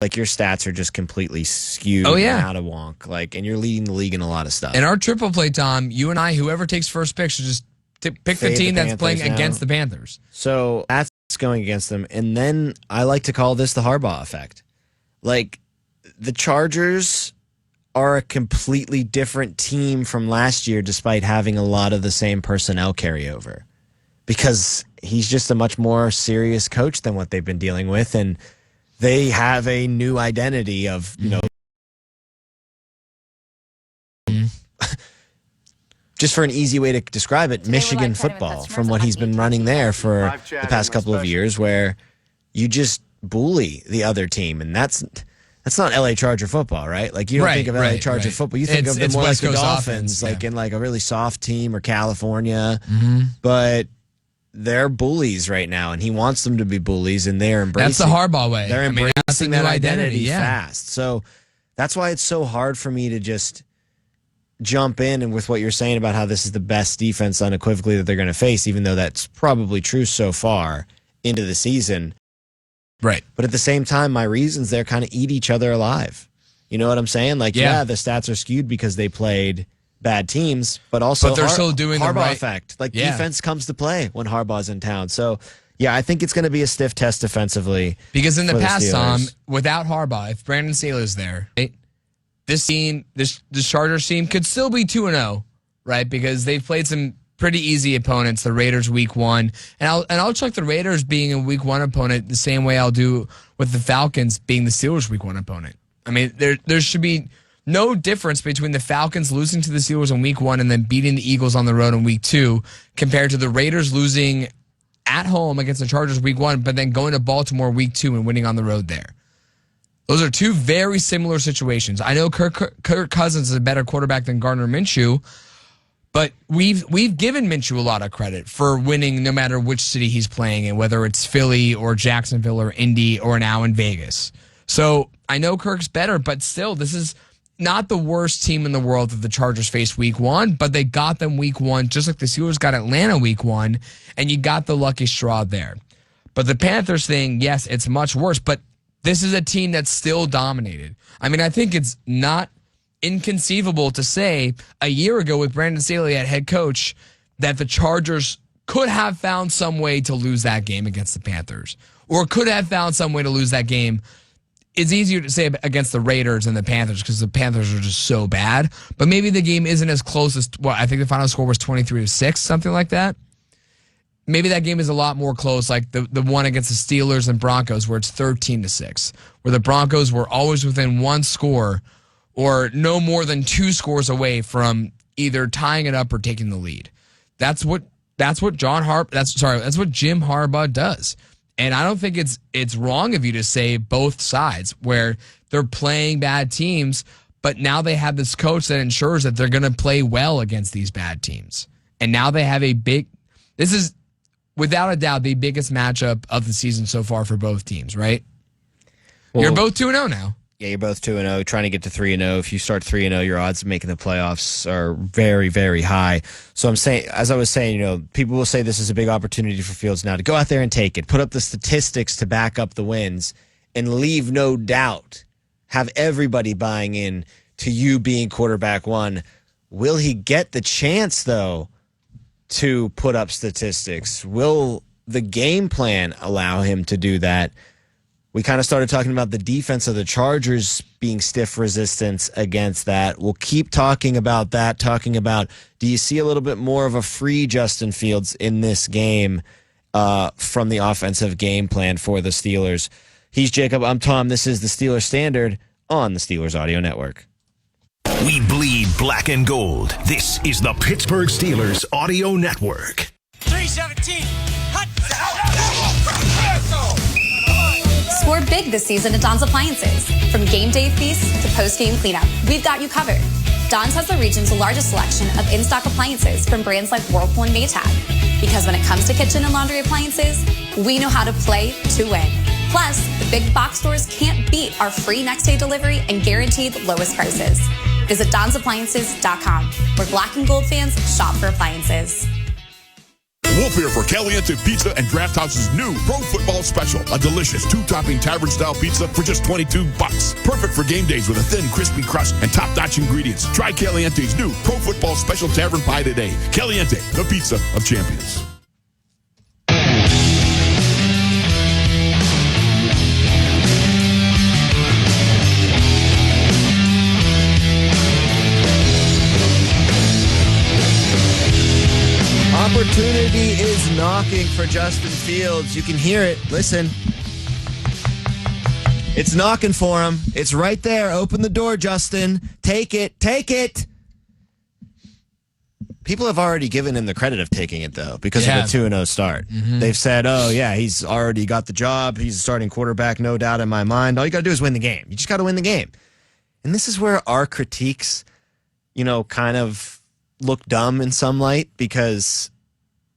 like your stats are just completely skewed and out of wonk. Like, and you're leading the league in a lot of stuff. In our triple play, Tom, you and I, whoever takes first pick should just pick the team that's playing against the Panthers. So that's going against them. And then I like to call this the Harbaugh effect. Like, the Chargers are a completely different team from last year despite having a lot of the same personnel carryover. Because he's just a much more serious coach than what they've been dealing with. And they have a new identity of, just for an easy way to describe it, Michigan football, from what he's been running there for the past couple of years, where you just bully the other team. And that's not LA Charger football, right? Like, you don't think of LA Charger football. You think of them more like the Dolphins, like in like a really soft team, or California. But they're bullies right now, and he wants them to be bullies, and they're embracing. That's the Harbaugh way. They're embracing that identity fast. So that's why it's so hard for me to just jump in, and with what you're saying about how this is the best defense unequivocally that they're going to face, even though that's probably true so far into the season. Right. But at the same time, my reasons there kind of eat each other alive. You know what I'm saying? Like, yeah, the stats are skewed because they played bad teams, but also they're still doing Harbaugh the right effect. Like, defense comes to play when Harbaugh's in town. So, yeah, I think it's going to be a stiff test defensively. Because in the past, Tom, without Harbaugh, if Brandon Staley's there, this team, this Chargers team could still be 2-0, right? Because they've played some pretty easy opponents, the Raiders week 1. And I'll check the Raiders being a week 1 opponent the same way I'll do with the Falcons being the Steelers week 1 opponent. I mean, there should be no difference between the Falcons losing to the Steelers in week 1 and then beating the Eagles on the road in week 2 compared to the Raiders losing at home against the Chargers week 1, but then going to Baltimore week 2 and winning on the road there. Those are two very similar situations. I know Kirk Cousins is a better quarterback than Gardner Minshew, but we've given Minshew a lot of credit for winning no matter which city he's playing in, whether it's Philly or Jacksonville or Indy or now in Vegas. So I know Kirk's better, but still, this is not the worst team in the world that the Chargers faced week 1, but they got them week 1, just like the Steelers got Atlanta week 1, and you got the lucky straw there. But the Panthers thing, yes, it's much worse, but this is a team that's still dominated. I mean, I think it's not inconceivable to say a year ago with Brandon Staley at head coach that the Chargers could have found some way to lose that game against the Panthers, or could have found some way to lose that game. It's easier to say against the Raiders than the Panthers because the Panthers are just so bad, but maybe the game isn't as close as, I think the final score was 23-6, something like that. Maybe that game is a lot more close, like the one against the Steelers and Broncos where it's 13-6, where the Broncos were always within one score or no more than 2 scores away from either tying it up or taking the lead. That's what Jim Harbaugh does. And I don't think it's wrong of you to say both sides where they're playing bad teams, but now they have this coach that ensures that they're going to play well against these bad teams. And now they have this is without a doubt the biggest matchup of the season so far for both teams, right? Well, you're both 2-0 now. Yeah, you're both 2-0, trying to get to 3-0. If you start 3-0, your odds of making the playoffs are very, very high. So I'm saying, as I was saying, people will say this is a big opportunity for Fields now to go out there and take it, put up the statistics to back up the wins, and leave no doubt, have everybody buying in to you being quarterback 1. Will he get the chance, though, to put up statistics? Will the game plan allow him to do that? We kind of started talking about the defense of the Chargers being stiff resistance against that. We'll keep talking about that, do you see a little bit more of a free Justin Fields in this game from the offensive game plan for the Steelers? He's Jacob, I'm Tom. This is the Steelers Standard on the Steelers Audio Network. We bleed black and gold. This is the Pittsburgh Steelers Audio Network. 317. Score big this season at Don's Appliances. From game day feast to post-game cleanup, we've got you covered. Don's has the region's largest selection of in-stock appliances from brands like Whirlpool and Maytag. Because when it comes to kitchen and laundry appliances, we know how to play to win. Plus, the big box stores can't beat our free next-day delivery and guaranteed lowest prices. Visit DonsAppliances.com, where black and gold fans shop for appliances. Wolf here for Caliente Pizza and Draft House's new Pro Football Special. A delicious 2-topping tavern-style pizza for just $22. Perfect for game days with a thin, crispy crust and top-notch ingredients. Try Caliente's new Pro Football Special Tavern Pie today. Caliente, the pizza of champions. Opportunity is knocking for Justin Fields. You can hear it. Listen. It's knocking for him. It's right there. Open the door, Justin. Take it. Take it. People have already given him the credit of taking it, though, because of the 2-0 start. Mm-hmm. They've said, oh, yeah, he's already got the job. He's a starting quarterback, no doubt in my mind. All you got to do is win the game. You just got to win the game. And this is where our critiques, kind of look dumb in some light, because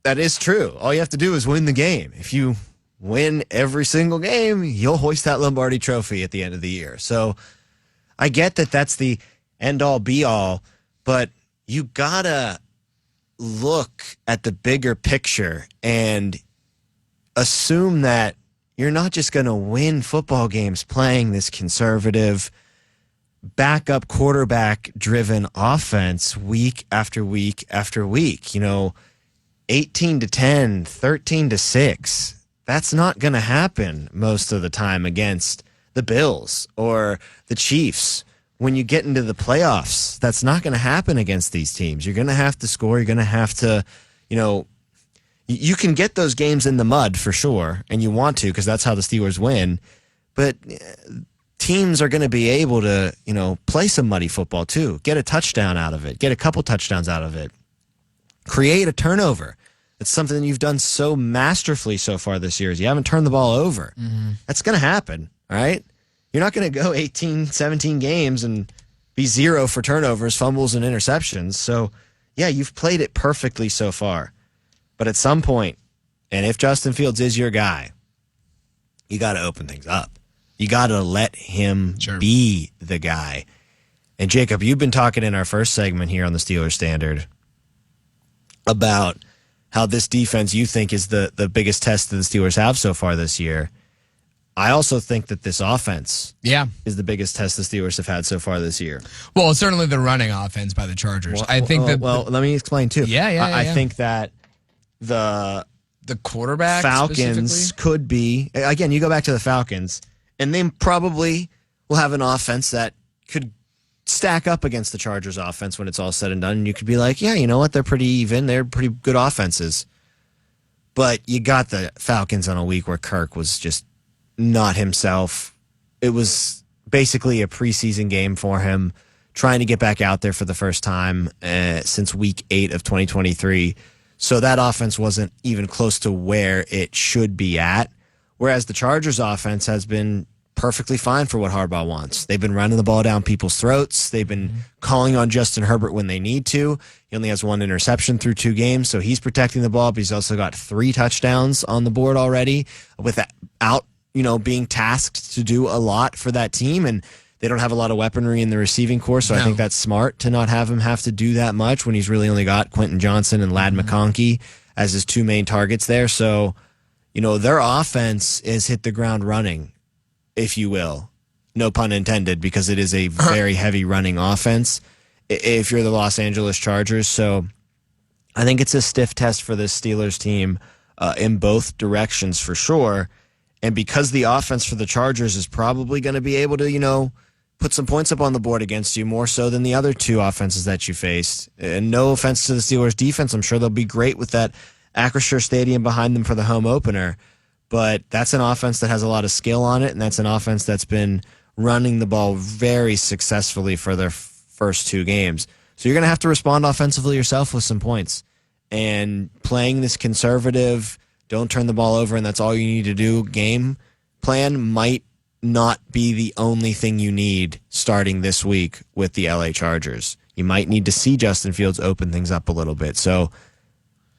that is true. All you have to do is win the game. If you win every single game, you'll hoist that Lombardi trophy at the end of the year. So I get that that's the end-all, be-all, but you gotta look at the bigger picture and assume that you're not just going to win football games playing this conservative, backup quarterback-driven offense week after week after week. 18-10, 13-6. That's not going to happen most of the time against the Bills or the Chiefs. When you get into the playoffs, that's not going to happen against these teams. You're going to have to score. You're going to have to, you can get those games in the mud for sure, and you want to, because that's how the Steelers win. But teams are going to be able to, play some muddy football too. Get a touchdown out of it. Get a couple touchdowns out of it. Create a turnover. It's something you've done so masterfully so far this year. Is you haven't turned the ball over. Mm-hmm. That's going to happen, all right? You're not going to go 18, 17 games and be 0 for turnovers, fumbles, and interceptions. So, yeah, you've played it perfectly so far. But at some point, and if Justin Fields is your guy, you got to open things up. You got to let him be the guy. And, Jacob, you've been talking in our first segment here on the Steelers Standard about how this defense you think is the biggest test that the Steelers have so far this year. I also think that this offense is the biggest test the Steelers have had so far this year. Well, it's certainly the running offense by the Chargers. I think let me explain, too. I think that the quarterback Falcons could be, again, you go back to the Falcons, and they probably will have an offense that could stack up against the Chargers offense when it's all said and done. And you could be like, yeah, you know what? They're pretty even. They're pretty good offenses. But you got the Falcons on a week where Kirk was just not himself. It was basically a preseason game for him, trying to get back out there for the first time since week 8 of 2023. So that offense wasn't even close to where it should be at. Whereas the Chargers offense has been perfectly fine for what Harbaugh wants. They've been running the ball down people's throats. They've been calling on Justin Herbert when they need to. He only has 1 interception through 2 games, so he's protecting the ball, but he's also got 3 touchdowns on the board already without, being tasked to do a lot for that team. And they don't have a lot of weaponry in the receiving corps, so I think that's smart to not have him have to do that much when he's really only got Quentin Johnson and Ladd McConkey as his 2 main targets there. So, their offense is hit the ground running, if you will. No pun intended, because it is a very heavy running offense if you're the Los Angeles Chargers. So I think it's a stiff test for this Steelers team in both directions for sure. And because the offense for the Chargers is probably going to be able to, put some points up on the board against you more so than the other 2 offenses that you faced. And no offense to the Steelers defense. I'm sure they'll be great with that Acrisure Stadium behind them for the home opener. But that's an offense that has a lot of skill on it, and that's an offense that's been running the ball very successfully for their first 2 games. So you're going to have to respond offensively yourself with some points. And playing this conservative, don't turn the ball over, and that's all you need to do game plan might not be the only thing you need starting this week with the LA Chargers. You might need to see Justin Fields open things up a little bit. So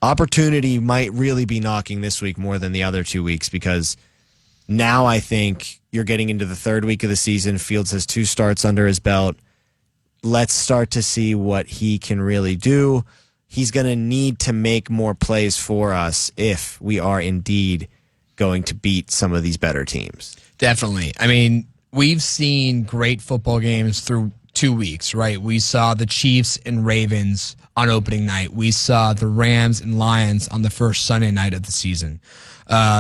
opportunity might really be knocking this week more than the other 2 weeks, because now I think you're getting into the 3rd week of the season. Fields has 2 starts under his belt. Let's start to see what he can really do. he's going to need to make more plays for us if we are indeed going to beat some of these better teams. Definitely. I mean, we've seen great football games through 2 weeks, right? We saw the Chiefs and Ravens on opening night. We saw the Rams and Lions on the first Sunday night of the season.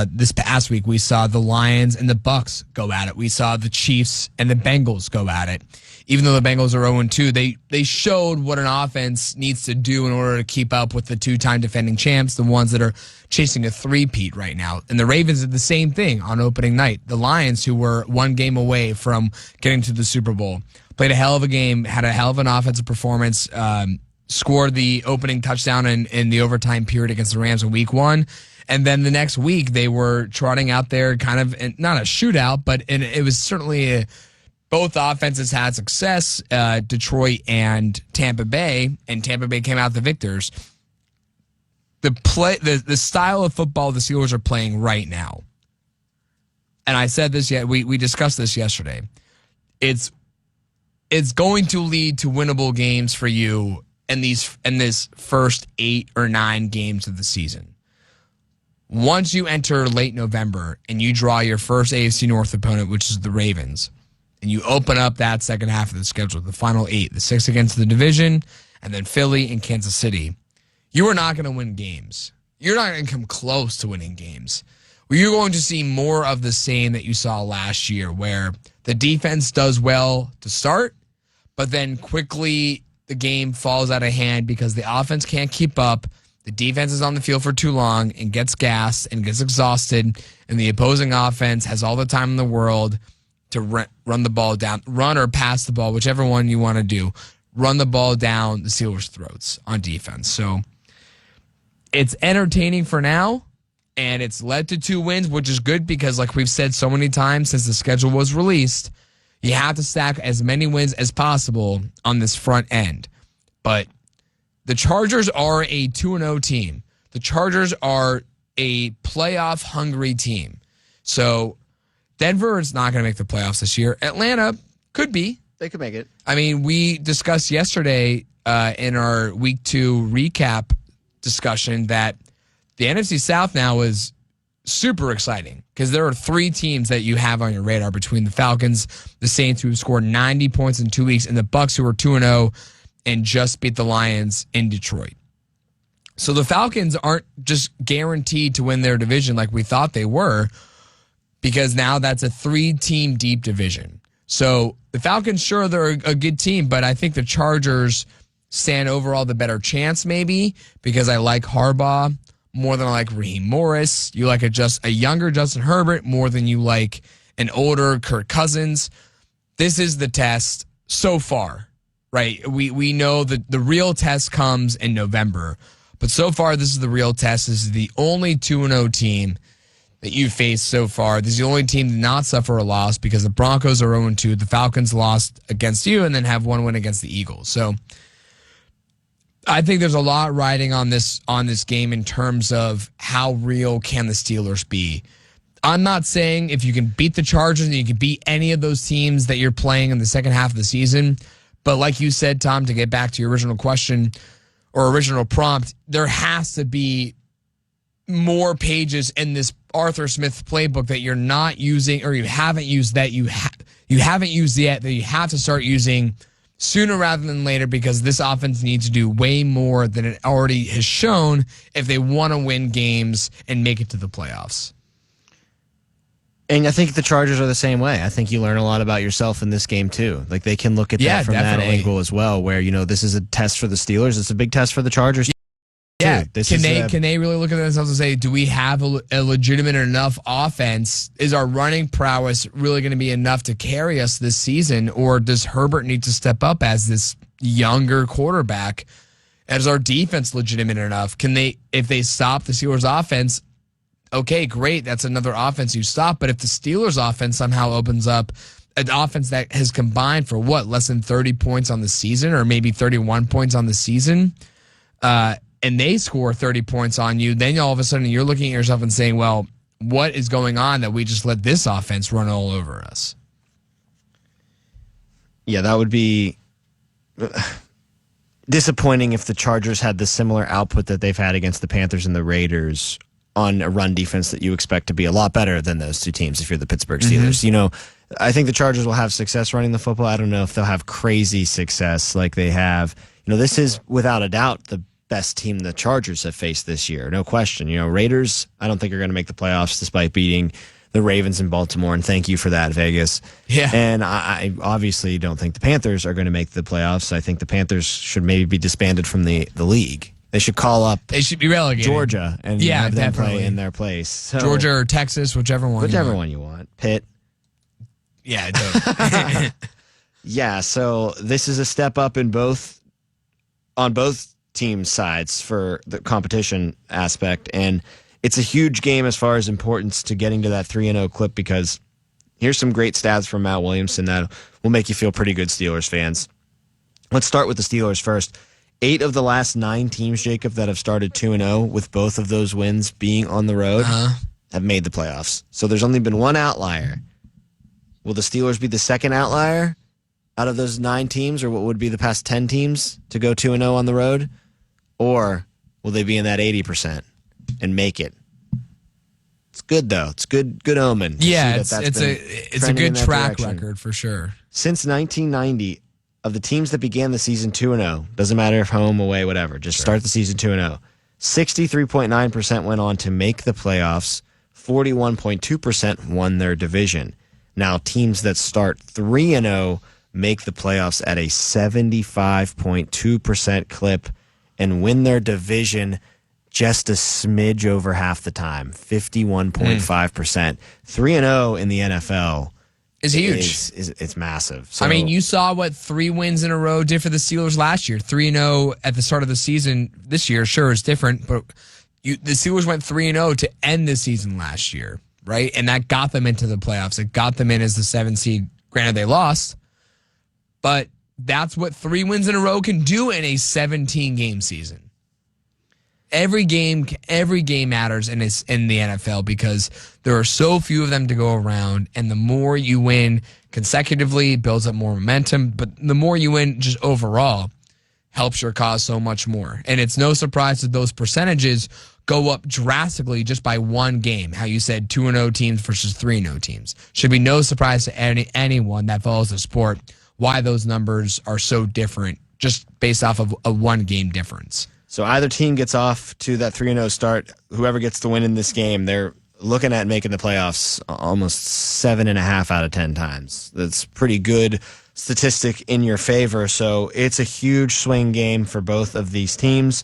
This past week, we saw the Lions and the Bucks go at it. We saw the Chiefs and the Bengals go at it. Even though the Bengals are 0-2, they showed what an offense needs to do in order to keep up with the two-time defending champs, the ones that are chasing a three-peat right now. And the Ravens did the same thing on opening night. The Lions, who were one game away from getting to the Super Bowl, played a hell of a game, had a hell of an offensive performance, scored the opening touchdown in the overtime period against the Rams in week 1. And then the next week, they were trotting out there kind of, not a shootout, but it was certainly both offenses had success, Detroit and Tampa Bay, and Tampa Bay came out the victors. The style of football the Steelers are playing right now, and I said this we discussed this yesterday. It's going to lead to winnable games for you in this first 8 or 9 games of the season. Once you enter late November and you draw your first AFC North opponent, which is the Ravens, and you open up that second half of the schedule, the final 8, the 6 against the division, and then Philly and Kansas City, you are not going to win games. You're not going to come close to winning games. You're going to see more of the same that you saw last year, where the defense does well to start, but then quickly the game falls out of hand because the offense can't keep up. The defense is on the field for too long and gets gassed and gets exhausted, and the opposing offense has all the time in the world to run the ball down, run or pass the ball, whichever one you want to do, run the ball down the Steelers' throats on defense. So it's entertaining for now, and it's led to 2 wins, which is good because, like we've said so many times since the schedule was released, you have to stack as many wins as possible on this front end. But the Chargers are a 2-0 team. The Chargers are a playoff-hungry team. So Denver is not going to make the playoffs this year. Atlanta could be. They could make it. I mean, we discussed yesterday in our Week 2 recap discussion that the NFC South now is super exciting because there are 3 teams that you have on your radar between the Falcons, the Saints, who have scored 90 points in 2 weeks, and the Bucks, who are 2-0 and just beat the Lions in Detroit. So the Falcons aren't just guaranteed to win their division like we thought they were, because now that's a 3-team deep division. So the Falcons, sure, they're a good team, but I think the Chargers stand overall the better chance maybe because I like Harbaugh more than I like Raheem Morris. You like a younger Justin Herbert more than you like an older Kirk Cousins. This is the test so far, right? We know that the real test comes in November, but so far this is the real test. This is the only 2-0 team that you've faced so far. This is the only team to not suffer a loss because the Broncos are 0-2. The Falcons lost against you and then have 1 win against the Eagles. So I think there's a lot riding on this game in terms of how real can the Steelers be. I'm not saying if you can beat the Chargers and you can beat any of those teams that you're playing in the second half of the season, but like you said, Tom, to get back to your original question or original prompt, there has to be more pages in this Arthur Smith playbook that you're not using or you haven't used that you haven't used yet that you have to start using sooner rather than later because this offense needs to do way more than it already has shown if they want to win games and make it to the playoffs. And I think the Chargers are the same way. I think you learn a lot about yourself in this game too. Like they can look at that from definitely. that angle as well, where this is a test for the Steelers. It's a big test for the Chargers. Yeah, can they really look at themselves and say, do we have a legitimate enough offense? Is our running prowess really going to be enough to carry us this season, or does Herbert need to step up as this younger quarterback? Is our defense legitimate enough? If they stop the Steelers' offense, okay, great, that's another offense you stop. But if the Steelers' offense somehow opens up an offense that has combined for less than 30 points on the season, or maybe 31 points on the season, and they score 30 points on you, then all of a sudden you're looking at yourself and saying, well, what is going on that we just let this offense run all over us? Yeah, that would be... disappointing if the Chargers had the similar output that they've had against the Panthers and the Raiders on a run defense that you expect to be a lot better than those two teams if you're the Pittsburgh Steelers. I think the Chargers will have success running the football. I don't know if they'll have crazy success like they have. This is without a doubt the best team the Chargers have faced this year. No question. Raiders, I don't think are going to make the playoffs despite beating the Ravens in Baltimore, and thank you for that, Vegas. Yeah. And I obviously don't think the Panthers are going to make the playoffs. I think the Panthers should maybe be disbanded from the league. They should call up They should be relegated. Georgia and have them play in their place. So, Georgia or Texas, whichever one you want. Pitt. Yeah, totally. Yeah, so this is a step up on both teams' sides for the competition aspect, and it's a huge game as far as importance to getting to that 3-0 clip, because here's some great stats from Matt Williamson that will make you feel pretty good, Steelers fans. Let's start with the Steelers first. 8 of the last 9 teams, Jacob, that have started 2-0 with both of those wins being on the road have made the playoffs. So there's only been one outlier. Will the Steelers be the second outlier out of those 9 teams, or what would be the past 10 teams to go 2-0 on the road? Or will they be in that 80% and make it? It's good, though. It's good omen. Yeah, it's a good track record for sure. Since 1990, of the teams that began the season 2-0, doesn't matter if home, away, whatever, just start the season 2-0, 63.9% went on to make the playoffs, 41.2% won their division. Now, teams that start 3-0 make the playoffs at a 75.2% clip and win their division just a smidge over half the time, 51.5%. 3-0 in the NFL is huge. It's massive. So, I mean, you saw what 3 wins in a row did for the Steelers last year. 3-0 at the start of the season this year, sure, is different, but the Steelers went 3-0 to end the season last year, right? And that got them into the playoffs. It got them in as the 7th seed. Granted, they lost, but that's what 3 wins in a row can do in a 17-game season. Every game matters in the NFL because there are so few of them to go around, and the more you win consecutively builds up more momentum, but the more you win just overall helps your cause so much more. And it's no surprise that those percentages go up drastically just by one game. How you said 2-0 teams versus 3-0 teams. Should be no surprise to anyone that follows the sport why those numbers are so different just based off of a one-game difference. So either team gets off to that 3-0 start, whoever gets the win in this game, they're looking at making the playoffs almost 7.5 out of 10 times. That's pretty good statistic in your favor. So it's a huge swing game for both of these teams.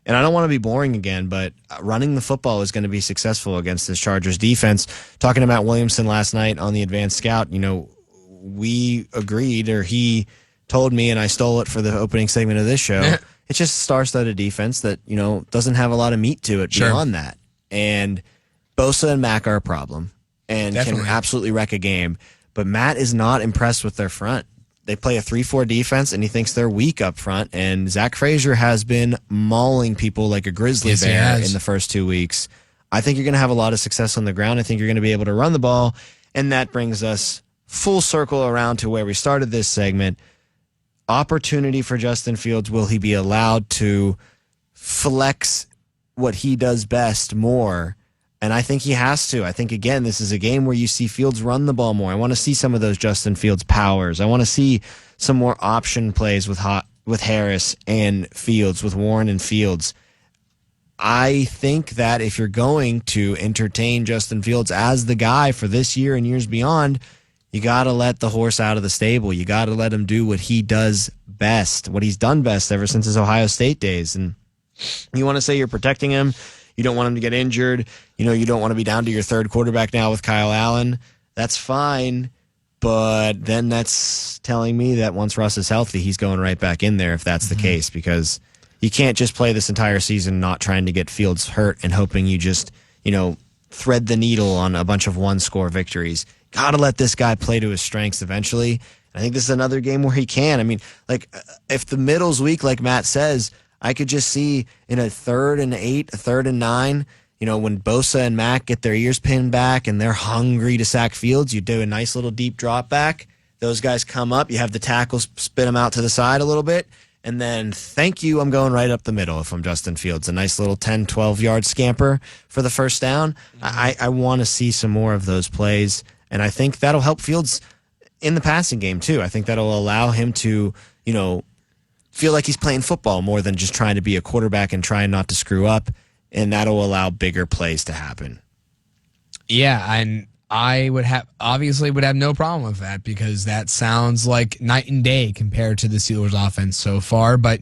And I don't want to be boring again, but running the football is going to be successful against this Chargers defense. Talking to Matt Williamson last night on the Advanced Scout, we agreed, or he told me, and I stole it for the opening segment of this show. It's just a star-studded defense that, doesn't have a lot of meat to it beyond that. And Bosa and Mack are a problem and can absolutely wreck a game. But Matt is not impressed with their front. They play a 3-4 defense, and he thinks they're weak up front. And Zach Frazier has been mauling people like a grizzly bear in the first 2 weeks. I think you're going to have a lot of success on the ground. I think you're going to be able to run the ball. And that brings us full circle around to where we started this segment. Opportunity for Justin Fields. Will he be allowed to flex what he does best more? And I think he has to. I think, again, this is a game where you see Fields run the ball more. I want to see some of those Justin Fields powers. I want to see some more option plays with Harris and Fields, with Warren and Fields. I think that if you're going to entertain Justin Fields as the guy for this year and years beyond, you got to let the horse out of the stable. You got to let him do what he does best, what he's done best ever since his Ohio State days. And you want to say you're protecting him. You don't want him to get injured. You don't want to be down to your third quarterback now with Kyle Allen. That's fine. But then that's telling me that once Russ is healthy, he's going right back in there if that's the case, because you can't just play this entire season not trying to get Fields hurt and hoping you just, thread the needle on a bunch of one-score victories. Got to let this guy play to his strengths eventually. I think this is another game where he can. I mean, if the middle's weak, like Matt says, I could just see in a 3rd and 8, a 3rd and 9, when Bosa and Mack get their ears pinned back and they're hungry to sack Fields, you do a nice little deep drop back. Those guys come up. You have the tackles spit them out to the side a little bit, And then, thank you, I'm going right up the middle if I'm Justin Fields. A nice little 10, 12-yard scamper for the first down. I want to see some more of those plays, and I think that'll help Fields in the passing game, too. I think that'll allow him to, feel like he's playing football more than just trying to be a quarterback and trying not to screw up, and that'll allow bigger plays to happen. Yeah, and I would have no problem with that because that sounds like night and day compared to the Steelers offense so far. But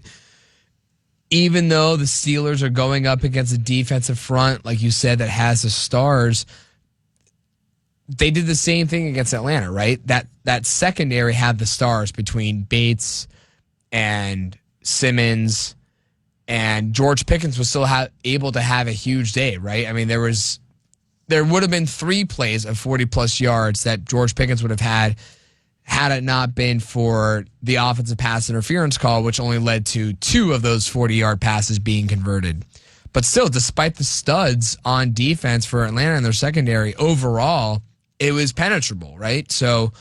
even though the Steelers are going up against a defensive front, like you said, that has the stars, they did the same thing against Atlanta, right? That secondary had the stars between Bates and Simmons, and George Pickens was still able to have a huge day, right? I mean, there would have been 3 plays of 40-plus yards that George Pickens would have had it not been for the offensive pass interference call, which only led to 2 of those 40-yard passes being converted. But still, despite the studs on defense for Atlanta and their secondary, overall, it was penetrable, right? So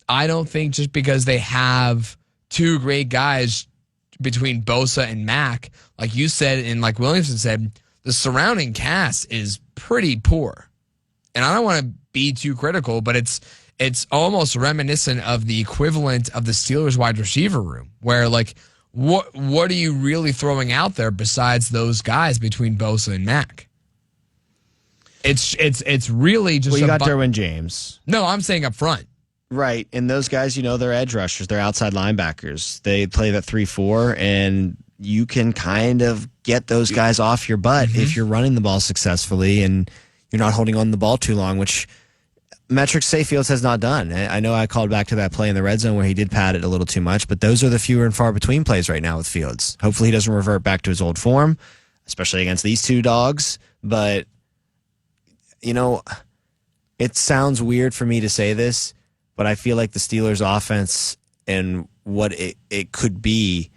I don't think just because they have 2 great guys between Bosa and Mack, like you said and like Williamson said, the surrounding cast is pretty poor. And I don't want to be too critical, but it's almost reminiscent of the equivalent of the Steelers wide receiver room, where like what are you really throwing out there besides those guys between Bosa and Mack? It's really just. Well, you got Derwin James. No, I'm saying up front. Right, and those guys, they're edge rushers, they're outside linebackers. They play that 3-4, and you can kind of get those guys off your butt if you're running the ball successfully and you're not holding on to the ball too long, which metrics say Fields has not done. I know I called back to that play in the red zone where he did pad it a little too much, but those are the fewer and far between plays right now with Fields. Hopefully he doesn't revert back to his old form, especially against these 2 dogs. But, it sounds weird for me to say this, but I feel like the Steelers' offense and what it could be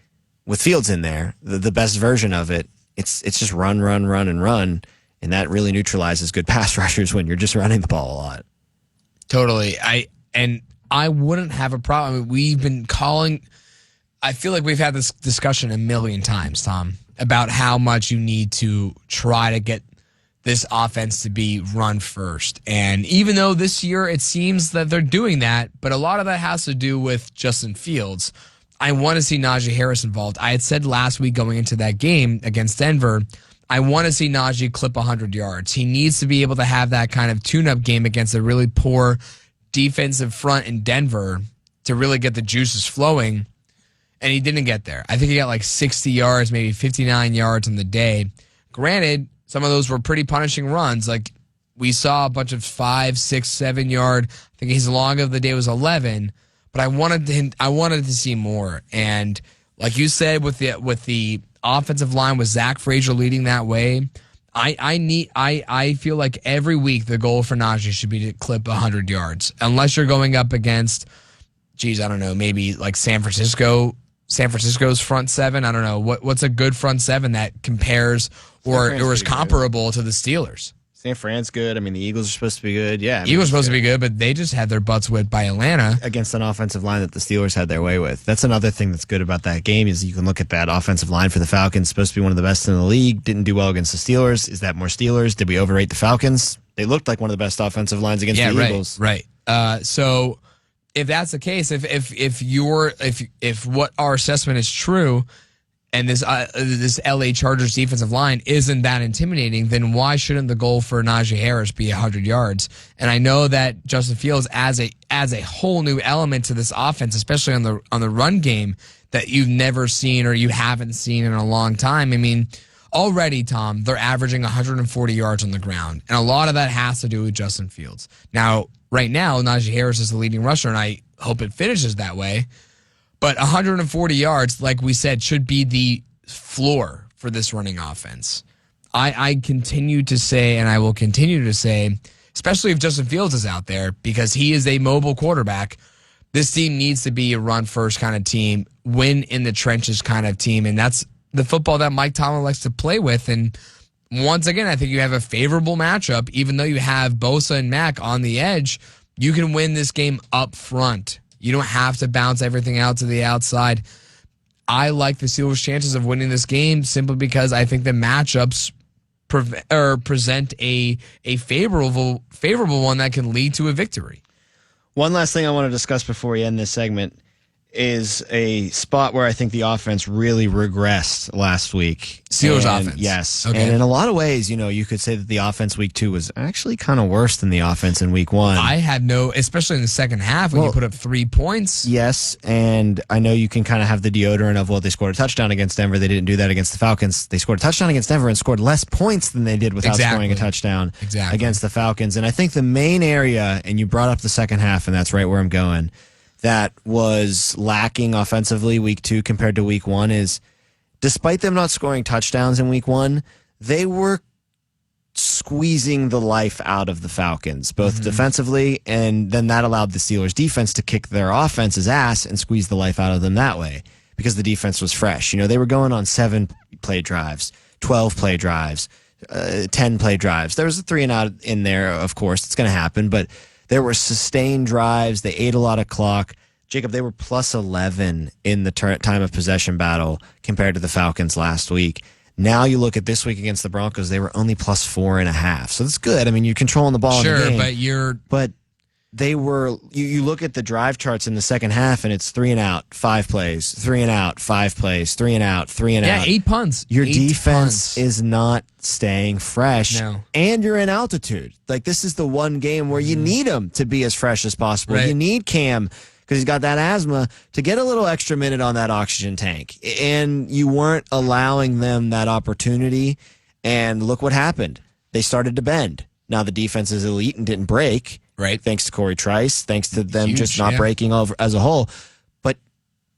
with Fields in there, the best version of it, it's just run, and run. And that really neutralizes good pass rushers when you're just running the ball a lot. Totally. I wouldn't have a problem. I mean, we've been calling. I feel like we've had this discussion a million times, Tom, about how much you need to try to get this offense to be run first. And even though this year it seems that they're doing that, but a lot of that has to do with Justin Fields. I want to see Najee Harris involved. I had said last week going into that game against Denver, I want to see Najee clip 100 yards. He needs to be able to have that kind of tune-up game against a really poor defensive front in Denver to really get the juices flowing, and he didn't get there. I think he got like 60 yards, maybe 59 yards on the day. Granted, some of those were pretty punishing runs. Like we saw a bunch of 5, 6, 7 yard. I think his long of the day was 11, but I wanted to see more. And like you said, with the offensive line with Zach Frazier leading that way, I feel like every week the goal for Najee should be to clip 100 yards, unless you're going up against, I don't know, maybe like San Francisco's front 7. I don't know what's a good front 7 that compares or is comparable to the Steelers. San Fran's good. I mean, the Eagles are supposed to be good. Yeah, Eagles are supposed to be good, but they just had their butts whipped by Atlanta against an offensive line that the Steelers had their way with. That's another thing that's good about that game is you can look at that offensive line for the Falcons. Supposed to be one of the best in the league. Didn't do well against the Steelers. Is that more Steelers? Did we overrate the Falcons? They looked like one of the best offensive lines against the Eagles. Right. So if that's the case, if what our assessment is true, and this LA Chargers defensive line isn't that intimidating, then why shouldn't the goal for Najee Harris be 100 yards? And I know that Justin Fields adds a whole new element to this offense, especially on the run game that you've never seen or you haven't seen in a long time. I mean, already, Tom, they're averaging 140 yards on the ground, and a lot of that has to do with Justin Fields. Now, right now, Najee Harris is the leading rusher, and I hope it finishes that way. But 140 yards, like we said, should be the floor for this running offense. I continue to say, and I will continue to say, especially if Justin Fields is out there, because he is a mobile quarterback, this team needs to be a run-first kind of team, win-in-the-trenches kind of team, and that's the football that Mike Tomlin likes to play with. And once again, I think you have a favorable matchup. Even though you have Bosa and Mack on the edge, you can win this game up front. You don't have to bounce everything out to the outside. I like the Steelers' chances of winning this game simply because I think the matchups present a favorable one that can lead to a victory. One last thing I want to discuss before we end this segment is a spot where I think the offense really regressed last week. Steelers offense. Yes. Okay. And in a lot of ways, you could say that the offense week 2 was actually kind of worse than the offense in week 1. I had especially in the second half when you put up 3 points. Yes, and I know you can kind of have the deodorant of, they scored a touchdown against Denver. They didn't do that against the Falcons. They scored a touchdown against Denver and scored less points than they did without scoring a touchdown against the Falcons. And I think the main area, and you brought up the second half, and that's right where I'm going, that was lacking offensively week 2 compared to week 1 is, despite them not scoring touchdowns in week 1, they were squeezing the life out of the Falcons, both defensively, and then that allowed the Steelers defense to kick their offense's ass and squeeze the life out of them that way because the defense was fresh. They were going on 7-play drives, 12-play drives, 10-play drives. There was a 3 and out in there, of course. It's going to happen, but there were sustained drives. They ate a lot of clock. Jacob, they were plus 11 in the time of possession battle compared to the Falcons last week. Now you look at this week against the Broncos, they were only plus 4.5. So that's good. I mean, you're controlling the ball in the game. But they were, you look at the drive charts in the second half, and it's 3 and out, 5 plays, 3 and out, 5 plays, 3 and out, 3 and out. Yeah, 8 punts. Your defense is not staying fresh. No. And you're in altitude. Like, this is the one game where you need them to be as fresh as possible. Right. You need Cam, because he's got that asthma, to get a little extra minute on that oxygen tank. And you weren't allowing them that opportunity. And look what happened. They started to bend. Now the defense is elite and didn't break. Right. Thanks to Corey Trice, thanks to them just not breaking over as a whole. But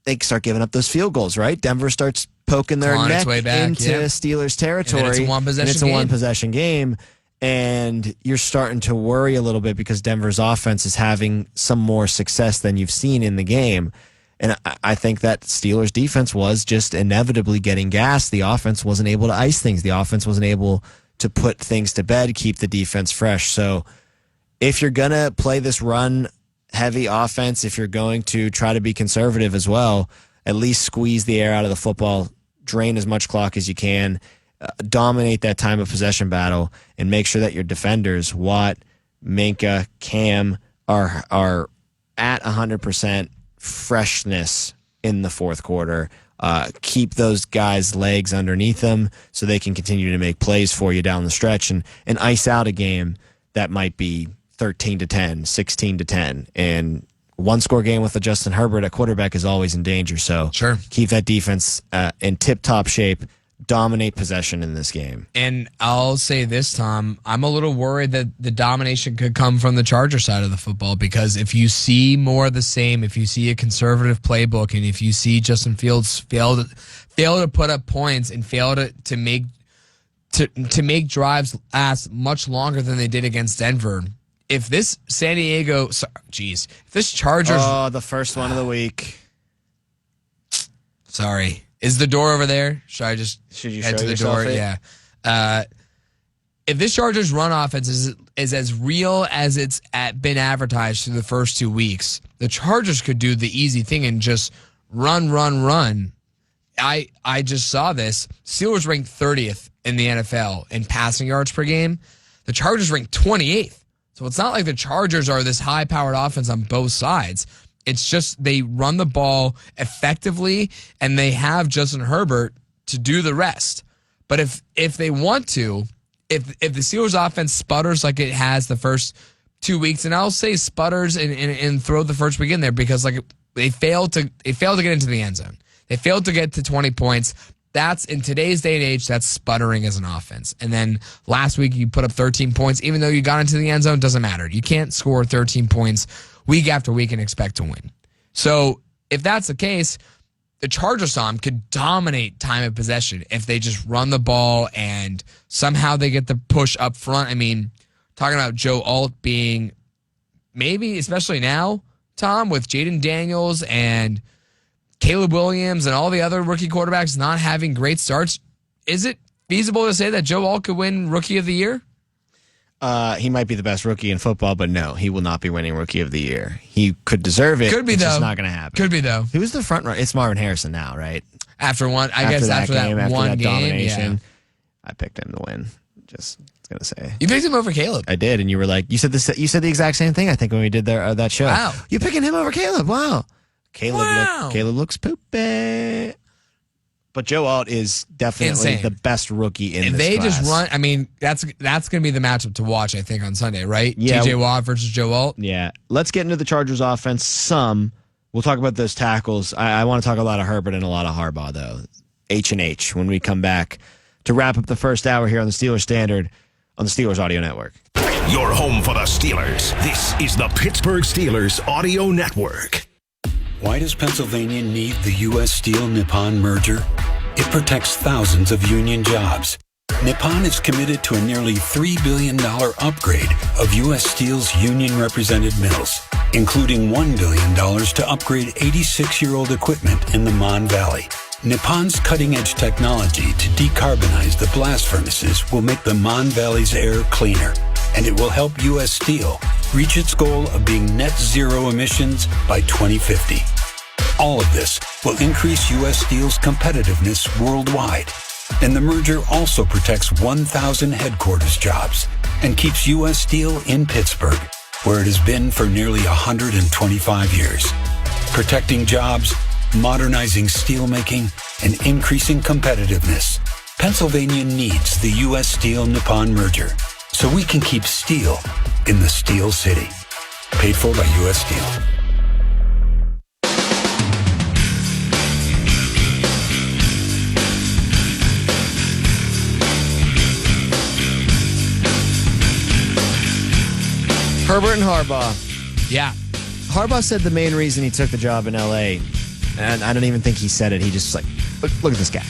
they start giving up those field goals, right? Denver starts poking their Clawing neck its way back, into Steelers territory. And it's a one-possession game. And you're starting to worry a little bit because Denver's offense is having some more success than you've seen in the game. And I think that Steelers defense was just inevitably getting gassed. The offense wasn't able to ice things. The offense wasn't able to put things to bed, keep the defense fresh. So if you're going to play this run-heavy offense, if you're going to try to be conservative as well, at least squeeze the air out of the football, drain as much clock as you can, dominate that time of possession battle, and make sure that your defenders, Watt, Minka, Cam, are at 100% freshness in the fourth quarter. Keep those guys' legs underneath them so they can continue to make plays for you down the stretch and ice out a game that might be 13-10, 16-10. And one-score game with a Justin Herbert at quarterback is always in danger. So keep that defense in tip-top shape. Dominate possession in this game. And I'll say this, Tom, I'm a little worried that the domination could come from the Charger side of the football, because if you see more of the same, if you see a conservative playbook, and if you see Justin Fields fail to put up points and fail to make drives last much longer than they did against Denver, if this if this Chargers... Oh, the first one of the week. Sorry. Is the door over there? Should you head to the door? Yeah. If this Chargers run offense is as real as it's been advertised through the first 2 weeks, the Chargers could do the easy thing and just run. I just saw this. Steelers ranked 30th in the NFL in passing yards per game. The Chargers ranked 28th. So it's not like the Chargers are this high-powered offense on both sides. It's just they run the ball effectively, and they have Justin Herbert to do the rest. But if they want to, if the Steelers offense sputters like it has the first 2 weeks, and I'll say sputters and throw the first week in there because like they failed to get into the end zone. They failed to get to 20 points. That's, in today's day and age, that's sputtering as an offense. And then last week you put up 13 points. Even though you got into the end zone, doesn't matter. You can't score 13 points week after week and expect to win. So if that's the case, the Chargers, Tom, could dominate time of possession if they just run the ball and somehow they get the push up front. I mean, talking about Joe Alt being maybe, especially now, Tom, with Jaden Daniels and Caleb Williams and all the other rookie quarterbacks not having great starts, is it feasible to say that Joe Alt could win Rookie of the Year? He might be the best rookie in football, but no, he will not be winning Rookie of the Year. He could deserve it. Could be, it's though. just not going to happen. Could be, though. Who's the front runner? It's Marvin Harrison now, right? After that one game, domination, I picked him to win. Just gonna say you picked him over Caleb. I did, and you were like, you said this. You said the exact same thing. I think when we did that show. Wow, you picking him over Caleb? Wow, Caleb looks poopy. But Joe Alt is definitely the best rookie in this class. Just run. I mean, that's going to be the matchup to watch, I think, on Sunday, right? Yeah. TJ Watt versus Joe Alt. Yeah. Let's get into the Chargers offense some. We'll talk about those tackles. I want to talk a lot of Herbert and a lot of Harbaugh, though. H&H when we come back to wrap up the first hour here on the Steelers Standard on the Steelers Audio Network. Your home for the Steelers. This is the Pittsburgh Steelers Audio Network. Why does Pennsylvania need the U.S. Steel-Nippon merger? It protects thousands of union jobs. Nippon is committed to a nearly $3 billion upgrade of U.S. Steel's union-represented mills, including $1 billion to upgrade 86-year-old equipment in the Mon Valley. Nippon's cutting-edge technology to decarbonize the blast furnaces will make the Mon Valley's air cleaner, and it will help U.S. Steel reach its goal of being net zero emissions by 2050. All of this will increase U.S. Steel's competitiveness worldwide. And the merger also protects 1,000 headquarters jobs and keeps U.S. Steel in Pittsburgh, where it has been for nearly 125 years. Protecting jobs, modernizing steelmaking, and increasing competitiveness. Pennsylvania needs the U.S. Steel-Nippon merger so we can keep steel in the Steel City. Paid for by U.S. Steel. Herbert and Harbaugh. Yeah. Harbaugh said the main reason he took the job in L.A., and I don't even think he said it, he just like, look at this guy.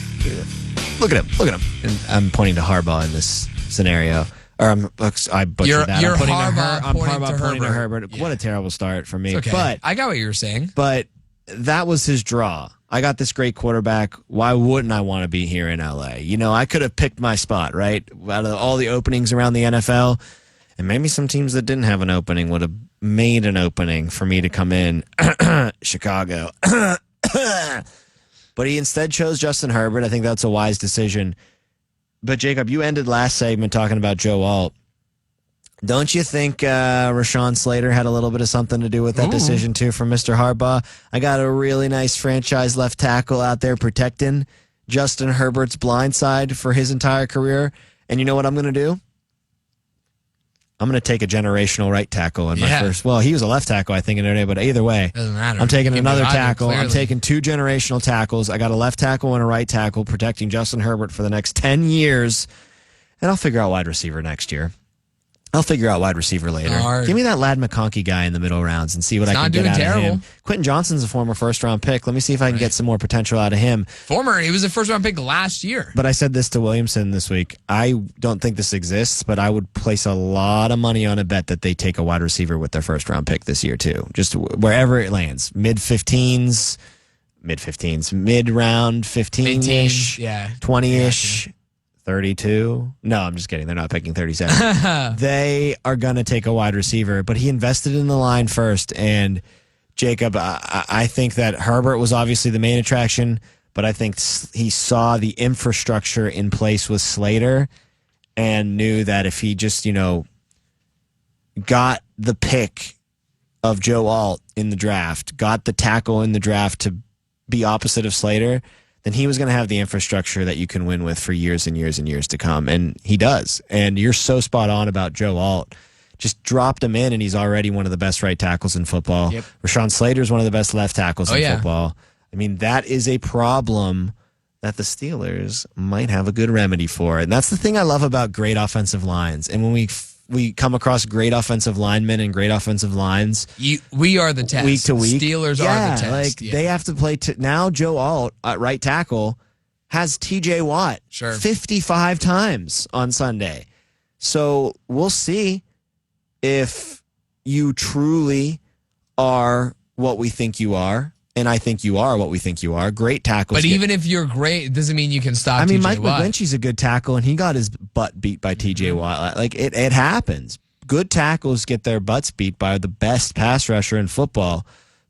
Look at him. And I'm pointing to Harbaugh in this scenario. Or I butchered that. You're I'm pointing Harbaugh pointing to Herbert. Herbert. Yeah. What a terrible start for me. Okay. But I got what you were saying. But that was his draw. I got this great quarterback. Why wouldn't I want to be here in L.A.? You know, I could have picked my spot, right? Out of all the openings around the NFL, and maybe some teams that didn't have an opening would have made an opening for me to come in. Chicago. But he instead chose Justin Herbert. I think that's a wise decision. But, Jacob, you ended last segment talking about Joe Alt. Don't you think Rashawn Slater had a little bit of something to do with that decision, too, from Mr. Harbaugh? I got a really nice franchise left tackle out there protecting Justin Herbert's blind side for his entire career. And you know what I'm going to do? I'm going to take a generational right tackle in my first. Well, he was a left tackle, I think, in Notre Dame, but either way, doesn't matter. I'm taking another tackle. Clearly. I'm taking two generational tackles. I got a left tackle and a right tackle protecting Justin Herbert for the next 10 years, and I'll figure out wide receiver next year. I'll figure out wide receiver later. Give me that Ladd McConkey guy in the middle rounds and see what I can get out of him. Quentin Johnson's a former first-round pick. Let me see if I can get some more potential out of him. He was a first-round pick last year. But I said this to Williamson this week. I don't think this exists, but I would place a lot of money on a bet that they take a wide receiver with their first-round pick this year, too. Just wherever it lands. Mid-15s, mid-round 15-ish, 20-ish. 32. No, I'm just kidding. They're not picking 37. They are going to take a wide receiver, but he invested in the line first. And Jacob, I think that Herbert was obviously the main attraction, but I think he saw the infrastructure in place with Slater and knew that if he just, got the pick of Joe Alt in the draft, got the tackle in the draft to be opposite of Slater, then he was going to have the infrastructure that you can win with for years and years and years to come. And he does. And you're so spot on about Joe Alt. Just dropped him in, and he's already one of the best right tackles in football. Yep. Rashawn Slater's one of the best left tackles in football. I mean, that is a problem that the Steelers might have a good remedy for. And that's the thing I love about great offensive lines. And when we come across great offensive linemen and great offensive lines. We are the test. Week to week. Steelers are the test. They have to play. Now Joe Alt at right tackle has TJ Watt 55 times on Sunday. So we'll see if you truly are what we think you are. And I think you are what we think you are. Great tackles. But even if you're great, it doesn't mean you can stop I mean, TJ Mike Watt. McGlinchey's a good tackle, and he got his butt beat by TJ Watt. Like, it happens. Good tackles get their butts beat by the best pass rusher in football.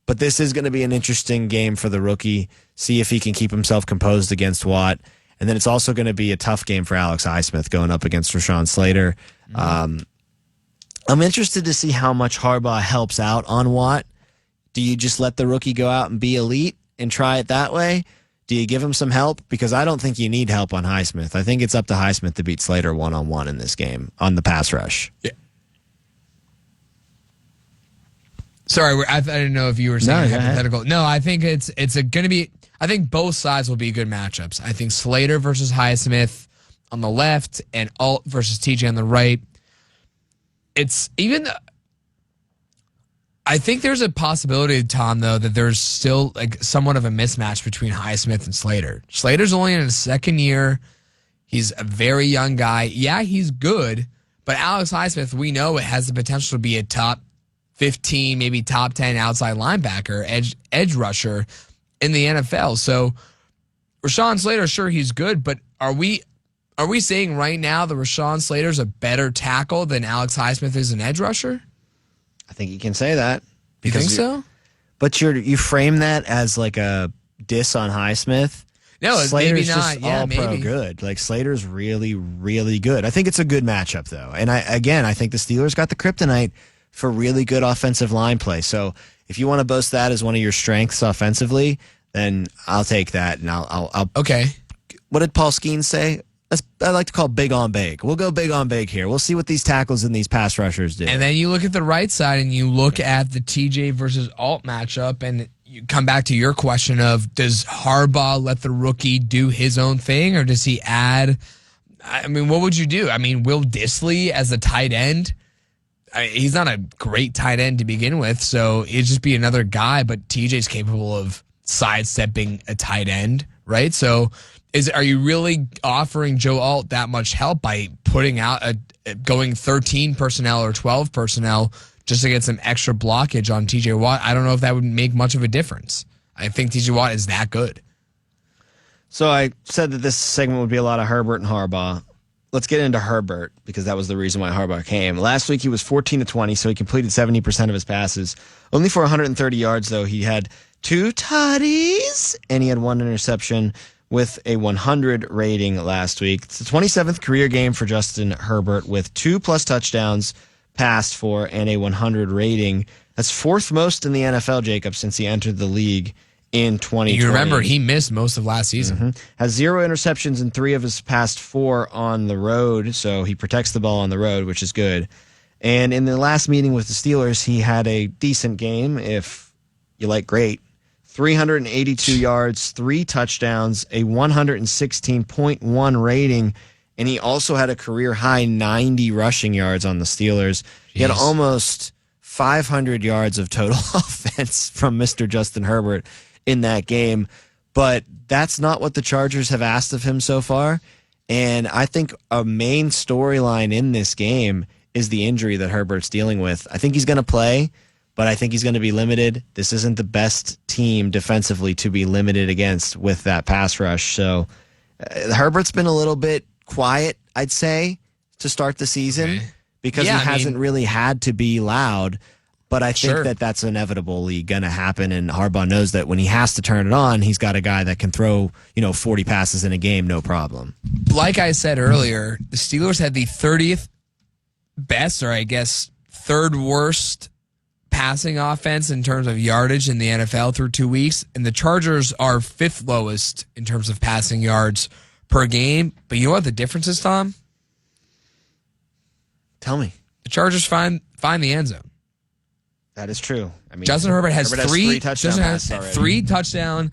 But this is going to be an interesting game for the rookie. See if he can keep himself composed against Watt. And then it's also going to be a tough game for Alex Highsmith going up against Rashawn Slater. I'm interested to see how much Harbaugh helps out on Watt. Do you just let the rookie go out and be elite and try it that way? Do you give him some help? Because I don't think you need help on Highsmith. I think it's up to Highsmith to beat Slater one-on-one in this game on the pass rush. Yeah. Sorry, I didn't know if you were saying hypothetical. No, I think it's going to be. I think both sides will be good matchups. I think Slater versus Highsmith on the left and Alt versus TJ on the right. It's even. I think there's a possibility, Tom, though, that there's still like somewhat of a mismatch between Highsmith and Slater. Slater's only in his second year. He's a very young guy. Yeah, he's good, but Alex Highsmith, we know it has the potential to be a top 15, maybe top 10 outside linebacker, edge rusher in the NFL. So Rashawn Slater, sure, he's good, but are we saying right now that Rashawn Slater's a better tackle than Alex Highsmith is an edge rusher? I think you can say that. You think so? But you frame that as like a diss on Highsmith. No, Slater's maybe not. just Yeah, all-pro maybe. good. Like, Slater's really, really good. I think it's a good matchup, though. And I think the Steelers got the kryptonite for really good offensive line play. So if you want to boast that as one of your strengths offensively, then I'll take that. And I'll Okay. What did Paul Skeens say? I like to call big on big. We'll go big on big here. We'll see what these tackles and these pass rushers do. And then you look at the right side and you look at the TJ versus Alt matchup, and you come back to your question of, does Harbaugh let the rookie do his own thing, or does he add? I mean, what would you do? I mean, Will Dissly as a tight end? He's not a great tight end to begin with, so it'd just be another guy, but TJ's capable of sidestepping a tight end, right? So are you really offering Joe Alt that much help by putting out going 13 personnel or 12 personnel just to get some extra blockage on TJ Watt? I don't know if that would make much of a difference. I think TJ Watt is that good. So I said that this segment would be a lot of Herbert and Harbaugh. Let's get into Herbert, because that was the reason why Harbaugh came. Last week he was 14-20, so he completed 70% of his passes. Only for 130 yards, though. He had 2 tutties, and he had 1 interception with a 100 rating last week. It's the 27th career game for Justin Herbert with 2+ touchdowns passed for and a 100 rating. That's 4th most in the NFL, Jacob, since he entered the league in 2020. You remember he missed most of last season. Mm-hmm. Has 0 interceptions in 3 of his past 4 on the road, so he protects the ball on the road, which is good. And in the last meeting with the Steelers, he had a decent game, if you like great. 382 yards, 3 touchdowns, a 116.1 rating, and he also had a career-high 90 rushing yards on the Steelers. He had almost 500 yards of total offense from Mr. Justin Herbert in that game, but that's not what the Chargers have asked of him so far, and I think a main storyline in this game is the injury that Herbert's dealing with. I think he's going to play, but I think he's going to be limited. This isn't the best team defensively to be limited against with that pass rush. So Herbert's been a little bit quiet, I'd say, to start the season because he hasn't really had to be loud. But I think that that's inevitably going to happen, and Harbaugh knows that when he has to turn it on, he's got a guy that can throw 40 passes in a game, no problem. Like I said earlier, the Steelers had the 30th best, or I guess 3rd worst passing offense in terms of yardage in the NFL through 2 weeks, and the Chargers are 5th lowest in terms of passing yards per game. But you know what the difference is, Tom? Tell me. The Chargers find the end zone. That is true. I mean, Justin Herbert has 3 touchdown passes already. 3 touchdown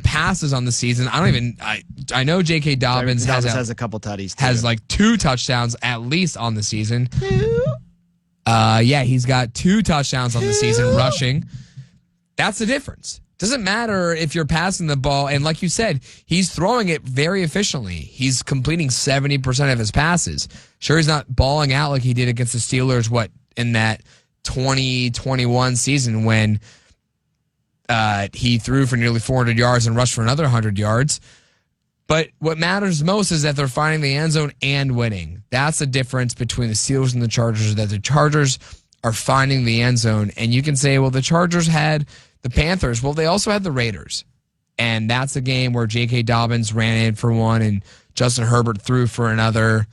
passes on the season. I know J.K. Dobbins has a couple tutties too. Has like 2 touchdowns at least on the season. He's got 2 touchdowns on the season rushing. That's the difference. Doesn't matter if you're passing the ball, and like you said, he's throwing it very efficiently. He's completing 70% of his passes. Sure, he's not balling out like he did against the Steelers, in that 2021 season when he threw for nearly 400 yards and rushed for another 100 yards. But what matters most is that they're finding the end zone and winning. That's the difference between the Steelers and the Chargers, that the Chargers are finding the end zone. And you can say, well, the Chargers had the Panthers. Well, they also had the Raiders. And that's a game where J.K. Dobbins ran in for one and Justin Herbert threw for another.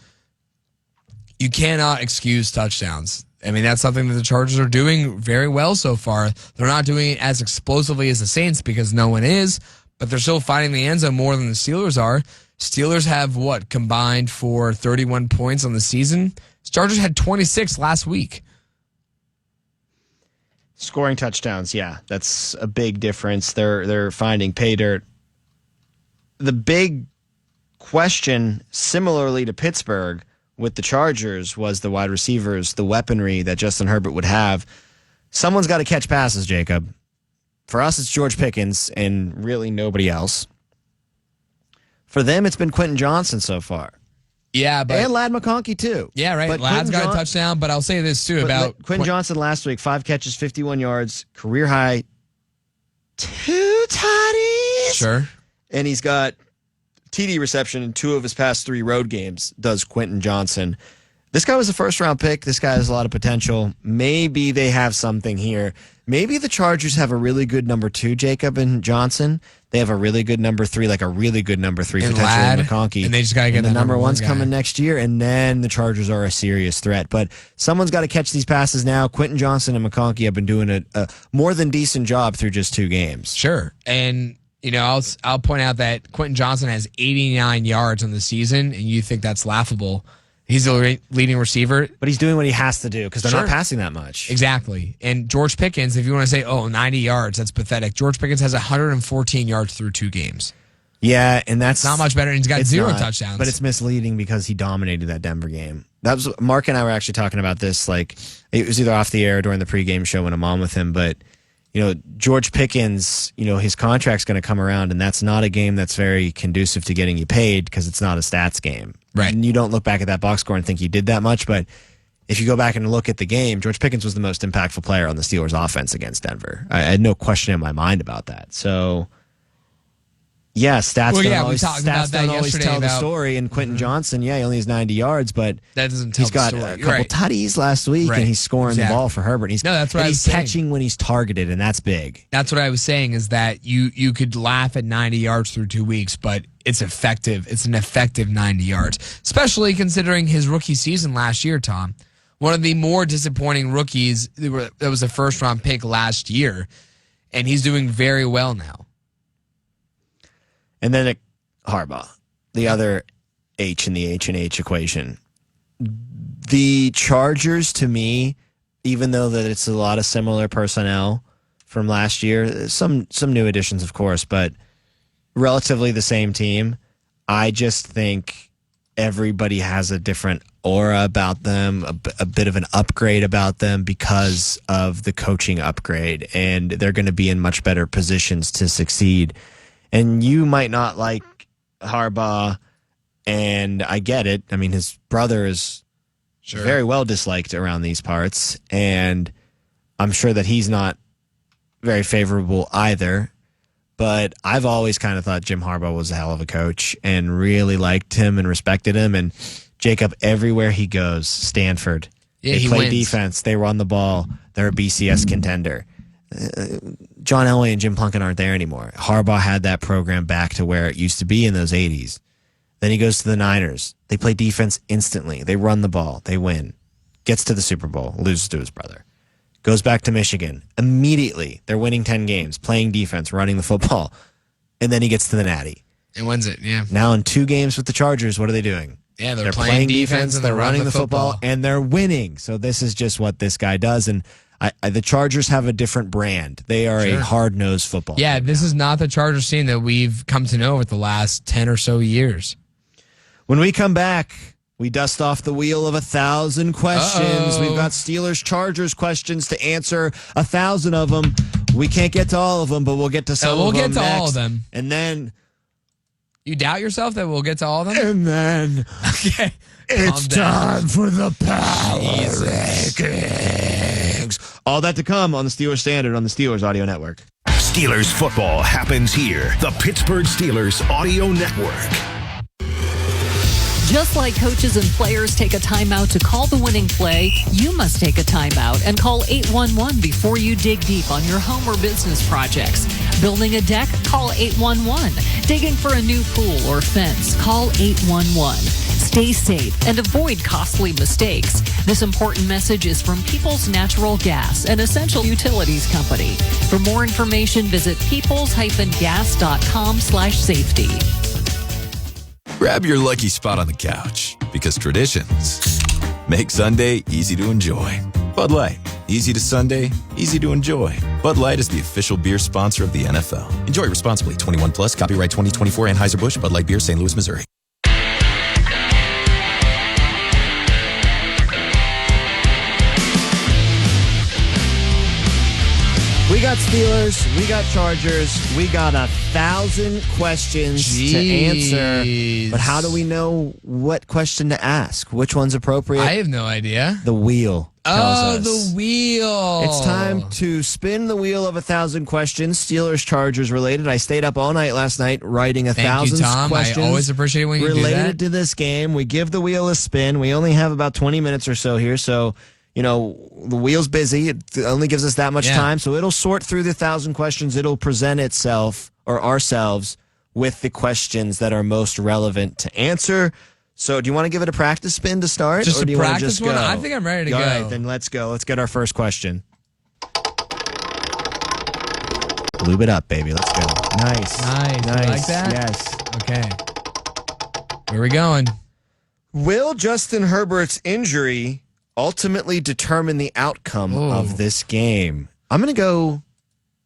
You cannot excuse touchdowns. I mean, that's something that the Chargers are doing very well so far. They're not doing it as explosively as the Saints because no one is, but they're still finding the end zone more than the Steelers are. Steelers have, combined for 31 points on the season? Chargers had 26 last week. Scoring touchdowns, yeah, that's a big difference. They're finding pay dirt. The big question, similarly to Pittsburgh, with the Chargers was the wide receivers, the weaponry that Justin Herbert would have. Someone's got to catch passes, Jacob. For us, it's George Pickens and really nobody else. For them, it's been Quentin Johnson so far. Yeah, but... And Ladd McConkey, too. Yeah, right. Ladd's got a touchdown, but I'll say this, too, about... Quentin Johnson last week, 5 catches, 51 yards, career high, 2 tutties. Sure. And he's got TD reception in 2 of his past 3 road games, does Quentin Johnson. This guy was a first-round pick. This guy has a lot of potential. Maybe they have something here. Maybe the Chargers have a really good number 2, Jacob and Johnson. They have a really good number 3, like a really good number 3, and potentially Ladd, McConkey. And they just got to get the number 1's guy. coming next year, and then the Chargers are a serious threat. But someone's got to catch these passes now. Quentin Johnson and McConkey have been doing a more than decent job through just 2 games. Sure. And... I'll point out that Quentin Johnson has 89 yards on the season, and you think that's laughable. He's the leading receiver. But he's doing what he has to do because they're Sure. not passing that much. Exactly. And George Pickens, if you want to say, 90 yards, that's pathetic. George Pickens has 114 yards through 2 games. Yeah, and that's not much better. And he's got 0 not, touchdowns. But it's misleading because he dominated that Denver game. That was Mark and I were actually talking about this. Like, it was either off the air or during the pregame show when I'm on with him, but George Pickens, his contract's going to come around, and that's not a game that's very conducive to getting you paid because it's not a stats game. Right. And you don't look back at that box score and think he did that much, but if you go back and look at the game, George Pickens was the most impactful player on the Steelers' offense against Denver. I had no question in my mind about that. So, yeah, stats don't always tell the story. And Quentin Johnson, he only has 90 yards, but that doesn't tell he's got the story. a couple tutties last week, and he's scoring the ball for Herbert. That's what I was he's saying. catching when he's targeted, and that's big. That's what I was saying is that you could laugh at 90 yards through 2 weeks, but it's effective. It's an effective 90 yards, especially considering his rookie season last year, Tom. One of the more disappointing rookies that was a first-round pick last year, and he's doing very well now. And then Harbaugh, the other H in the H&H equation. The Chargers, to me, even though that it's a lot of similar personnel from last year, some new additions, of course, but relatively the same team, I just think everybody has a different aura about them, a bit of an upgrade about them because of the coaching upgrade, and they're going to be in much better positions to succeed. And you might not like Harbaugh, and I get it. I mean, his brother is very well disliked around these parts, and I'm sure that he's not very favorable either. But I've always kind of thought Jim Harbaugh was a hell of a coach and really liked him and respected him. And Jacob, everywhere he goes, Stanford, they play defense, they run the ball, they're a BCS contender. John Elway and Jim Plunkett aren't there anymore. Harbaugh had that program back to where it used to be in those 80s. Then he goes to the Niners. They play defense instantly. They run the ball. They win. Gets to the Super Bowl. Loses to his brother. Goes back to Michigan. Immediately, they're winning 10 games, playing defense, running the football. And then he gets to the Natty. And wins it, yeah. Now in 2 games with the Chargers, what are they doing? Yeah, they're playing defense and they're running the football, and they're winning. So this is just what this guy does. And the Chargers have a different brand. They are a hard-nosed football team. This is not the Chargers team that we've come to know over the last 10 or so years. When we come back, we dust off the wheel of 1,000 questions. We've got Steelers-Chargers questions to answer, 1,000 of them. We can't get to all of them, but we'll get to some of them. We'll get to next. all of them. And then... You doubt yourself that we'll get to all of them? And then... Okay. It's time for the Power Rankings. All that to come on the Steelers Standard on the Steelers Audio Network. Steelers football happens here. The Pittsburgh Steelers Audio Network. Just like coaches and players take a timeout to call the winning play, you must take a timeout and call 811 before you dig deep on your home or business projects. Building a deck? Call 811. Digging for a new pool or fence? Call 811. Stay safe and avoid costly mistakes. This important message is from Peoples Natural Gas, an essential utilities company. For more information, visit peoples-gas.com/safety. Grab your lucky spot on the couch, because traditions make Sunday easy to enjoy. Bud Light, easy to Sunday, easy to enjoy. Bud Light is the official beer sponsor of the NFL. Enjoy responsibly. 21 plus. Copyright 2024. Anheuser-Busch. Bud Light Beer. St. Louis, Missouri. We got Steelers, we got Chargers, we got 1,000 questions to answer. But how do we know what question to ask? Which one's appropriate? I have no idea. The wheel tells us. The wheel. It's time to spin the wheel of 1,000 questions, Steelers, Chargers related. I stayed up all night last night writing 1,000 questions. I always appreciate when you do that. Related to this game. We give the wheel a spin. We only have about 20 minutes or so here, so the wheel's busy. It only gives us that much time. So it'll sort through the 1,000 questions. It'll present itself or ourselves with the questions that are most relevant to answer. So do you want to give it a practice spin to start? Just or do a you want to practice just one? go? I think I'm ready to All go. right, then let's go. Let's get our first question. Lube it up, baby. Let's go. Nice. Nice. You like that? Yes. Okay. Where are we going? Will Justin Herbert's injury ultimately determine the outcome of this game? I'm going to go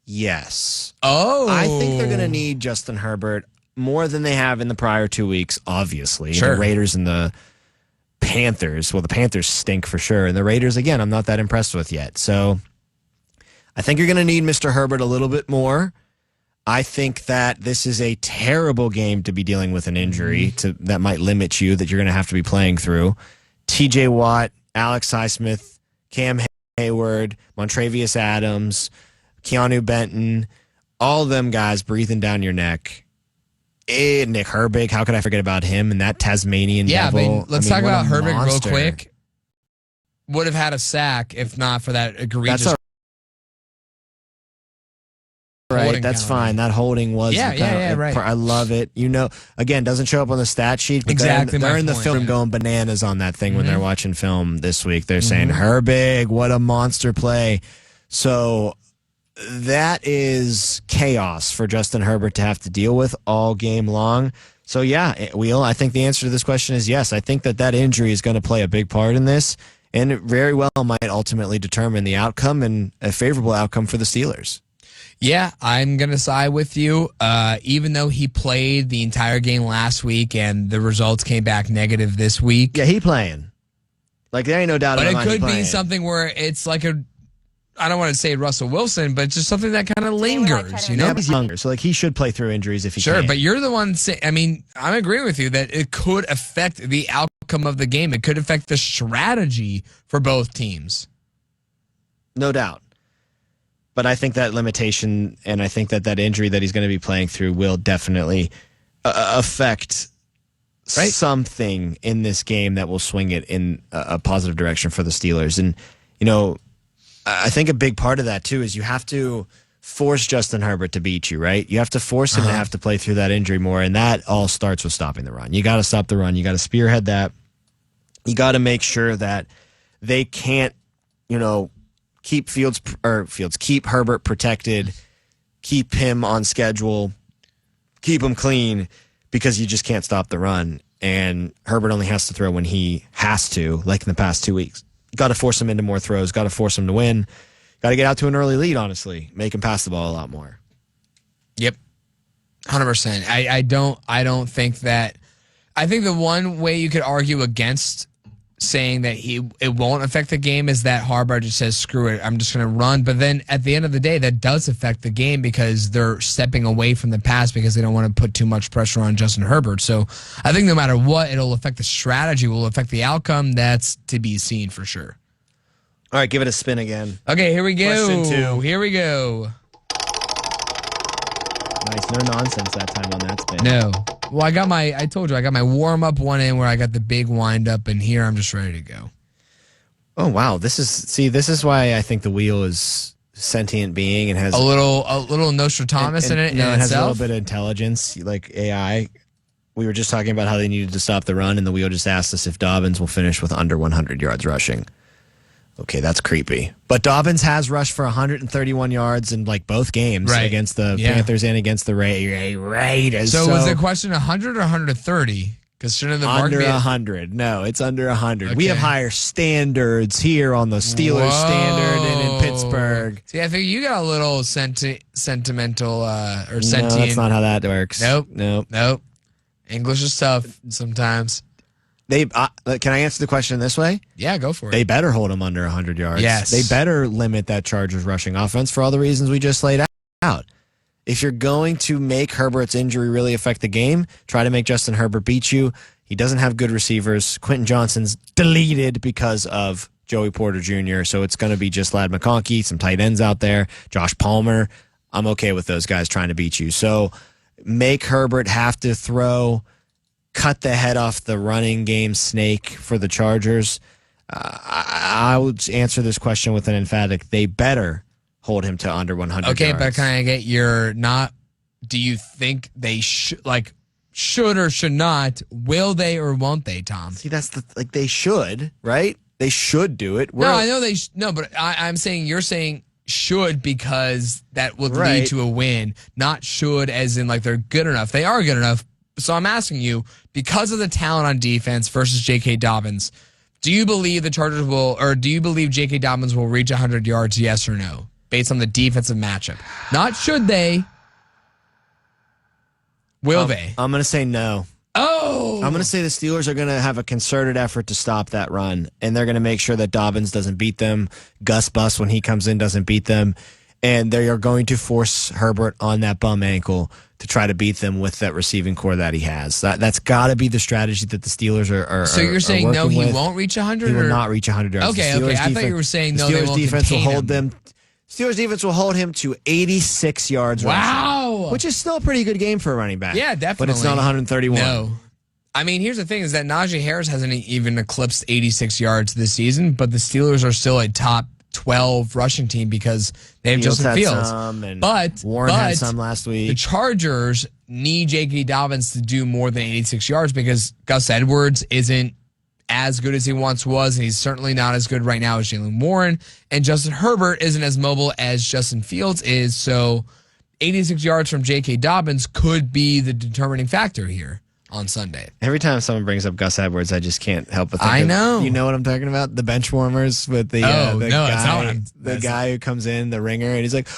yes. Oh. I think they're going to need Justin Herbert more than they have in the prior 2 weeks, obviously. Sure. The Raiders and the Panthers. Well, the Panthers stink for sure. And the Raiders, again, I'm not that impressed with yet. So I think you're going to need Mr. Herbert a little bit more. I think that this is a terrible game to be dealing with an injury that might limit you, that you're going to have to be playing through. TJ Watt, Alex Highsmith, Cam Hayward, Montravius Adams, Keanu Benton, all of them guys breathing down your neck. Nick Herbig, how could I forget about him and that Tasmanian devil? Let's talk what about a Herbig monster. real quick. Would have had a sack if not for that egregious. That's right. holding That's penalty. fine. That holding was the penalty. right. I love it. Again, doesn't show up on the stat sheet, but Exactly they're my in the point, film yeah. going bananas on that thing when they're watching film this week. They're saying, Herbig, what a monster play. So that is chaos for Justin Herbert to have to deal with all game long. So, yeah, Wheel, I think the answer to this question is yes. I think that injury is going to play a big part in this, and it very well might ultimately determine the outcome and a favorable outcome for the Steelers. Yeah, I'm going to side with you. Even though he played the entire game last week and the results came back negative this week. Yeah, he playing. Like, there ain't no doubt But about it he could be playing. something where it's like I don't want to say Russell Wilson, but just something that kind of lingers, Yeah, he's younger, so he should play through injuries if he Sure, can. but you're the one saying, I'm agreeing with you that it could affect the outcome of the game. It could affect the strategy for both teams. No doubt. But I think that limitation and I think that injury that he's going to be playing through will definitely affect something in this game that will swing it in a positive direction for the Steelers. And, I think a big part of that, too, is you have to force Justin Herbert to beat you, right? You have to force him to have to play through that injury more, and that all starts with stopping the run. You got to stop the run. You got to spearhead that. You got to make sure that they can't, keep keep Herbert protected, keep him on schedule, keep him clean, because you just can't stop the run. And Herbert only has to throw when he has to, like in the past 2 weeks. Got to force him into more throws. Got to force him to win. Got to get out to an early lead, honestly. Make him pass the ball a lot more. Yep. 100%. I don't think that. I think the one way you could argue against saying that it won't affect the game is that Harbaugh just says, screw it, I'm just going to run. But then at the end of the day, that does affect the game because they're stepping away from the pass because they don't want to put too much pressure on Justin Herbert. So I think no matter what, it'll affect the strategy, will affect the outcome. That's to be seen for sure. All right, give it a spin again. Okay, here we go. Question 2. Here we go. Nice. No nonsense that time on that spin. No. Well, I told you, I got my warm-up one in where I got the big wind-up, and here I'm just ready to go. Oh, wow. This is why I think the wheel is sentient being and has A little Nostradamus in it. No, in it has a itself. little bit of intelligence, like AI. We were just talking about how they needed to stop the run, and the wheel just asked us if Dobbins will finish with under 100 yards rushing. Okay, that's creepy. But Dobbins has rushed for 131 yards in like both games against the Panthers and against the Raiders. So was the question 100 or 130? Because shouldn't the mark under be 100? No, it's under 100. Okay. We have higher standards here on the Steelers standard and in Pittsburgh. See, I think you got a little sentimental or sentient. No, that's not how that works. Nope. English is tough sometimes. Can I answer the question this way? Yeah, go for it. They better hold him under 100 yards. Yes. They better limit that Chargers rushing offense for all the reasons we just laid out. If you're going to make Herbert's injury really affect the game, try to make Justin Herbert beat you. He doesn't have good receivers. Quentin Johnson's deleted because of Joey Porter Jr., so it's going to be just Ladd McConkey, some tight ends out there, Josh Palmer. I'm okay with those guys trying to beat you. So make Herbert have to throw, cut the head off the running game snake for the Chargers. I would answer this question with an emphatic. They better hold him to under 100 Okay, yards. but can I get your not? Do you think they should or should not? Will they or won't they, Tom? See, that's they should, right? They should do it. No, I know they no, but I'm saying you're saying should because that would lead to a win, not should as in like they're good enough. They are good enough. So I'm asking you, because of the talent on defense versus J.K. Dobbins, do you believe the Chargers will, or do you believe J.K. Dobbins will reach 100 yards, yes or no, based on the defensive matchup? Not should they. Will they? I'm going to say no. Oh! I'm going to say the Steelers are going to have a concerted effort to stop that run, and they're going to make sure that Dobbins doesn't beat them, Gus Bus when he comes in doesn't beat them, and they are going to force Herbert on that bum ankle to try to beat them with that receiving core that he has. That's got to be the strategy that the Steelers are. So you're saying no, he with. won't reach 100? He will not reach 100 yards. Okay. I thought you were saying no, they Steelers won't defense will contain hold him. them. Steelers defense will hold him to 86 yards. Wow, rushing, which is still a pretty good game for a running back. Yeah, definitely. But it's not 131. No. I mean, here's the thing is that Najee Harris hasn't even eclipsed 86 yards this season, but the Steelers are still a top 12 rushing team because they have Justin Fields. But Warren had some last week. The Chargers need J.K. Dobbins to do more than 86 yards because Gus Edwards isn't as good as he once was, and he's certainly not as good right now as Jalen Warren, and Justin Herbert isn't as mobile as Justin Fields is, so 86 yards from J.K. Dobbins could be the determining factor here on Sunday. Every time someone brings up Gus Edwards, I just can't help but think I know. You know what I'm talking about? The bench warmers with the guy who comes in, the ringer, and he's like,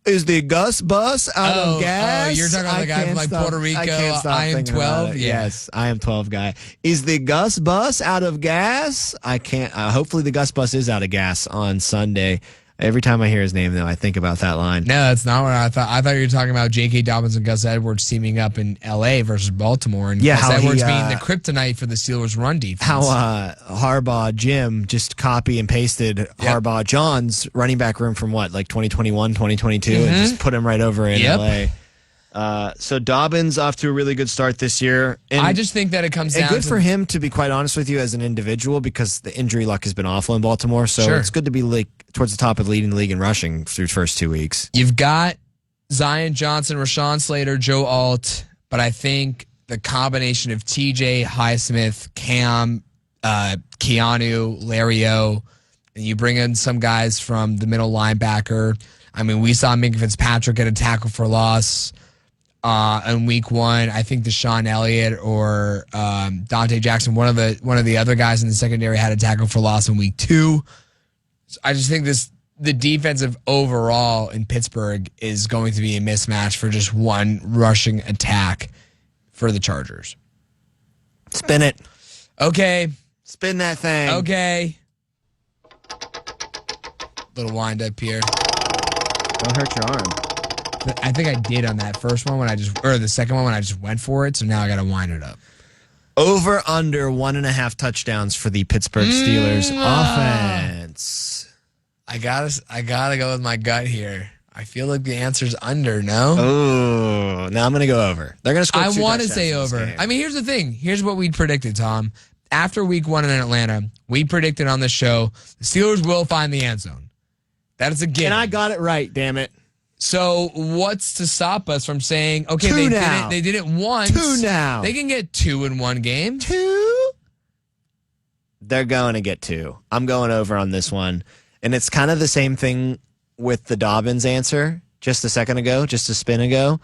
is the Gus bus out of gas? Oh, you're talking about the guy from like Puerto Rico, I am 12? Yeah. Yes, I am 12 guy. Is the Gus bus out of gas? I can't. Hopefully the Gus bus is out of gas on Sunday. Every time I hear his name, though, I think about that line. No, that's not what I thought. I thought you were talking about J.K. Dobbins and Gus Edwards teaming up in L.A. versus Baltimore, and Gus Edwards being the kryptonite for the Steelers' run defense. How Harbaugh Jim just copy and pasted Harbaugh John's running back room from what, like 2021, 2022, and just put him right over in L.A. So Dobbins off to a really good start this year. And I just think that it comes down good for him, to be quite honest with you, as an individual, because the injury luck has been awful in Baltimore. So it's good to be like towards the top of leading the league in rushing through the first 2 weeks. You've got Zion Johnson, Rashawn Slater, Joe Alt, but I think the combination of TJ, Highsmith, Cam, Keanu, Lario, and you bring in some guys from the middle linebacker. I mean, we saw Minka Fitzpatrick get a tackle for loss in week 1. I think Deshaun Elliott or Dante Jackson, one of the other guys in the secondary, had a tackle for loss in week 2. So I just think the defensive overall in Pittsburgh is going to be a mismatch for just one rushing attack for the Chargers. Spin it. Okay. Spin that thing. Okay. Little wind up here. Don't hurt your arm. I think I did on that first one or the second one when I just went for it. So now I got to wind it up. Over under 1.5 touchdowns for the Pittsburgh Steelers offense. I gotta go with my gut here. I feel like the answer's under. No. Oh, Now I'm going to go over. They're going to score I 2 want to touchdowns say in this over. game. I mean, here's the thing. Here's what we predicted, Tom. After week 1 in Atlanta, we predicted on the show the Steelers will find the end zone. That is a given. And I got it right, damn it. So what's to stop us from saying, okay, they did it once. 2 now. They can get 2 in one game. 2? They're going to get 2. I'm going over on this one. And it's kind of the same thing with the Dobbins answer just a second ago, just a spin ago.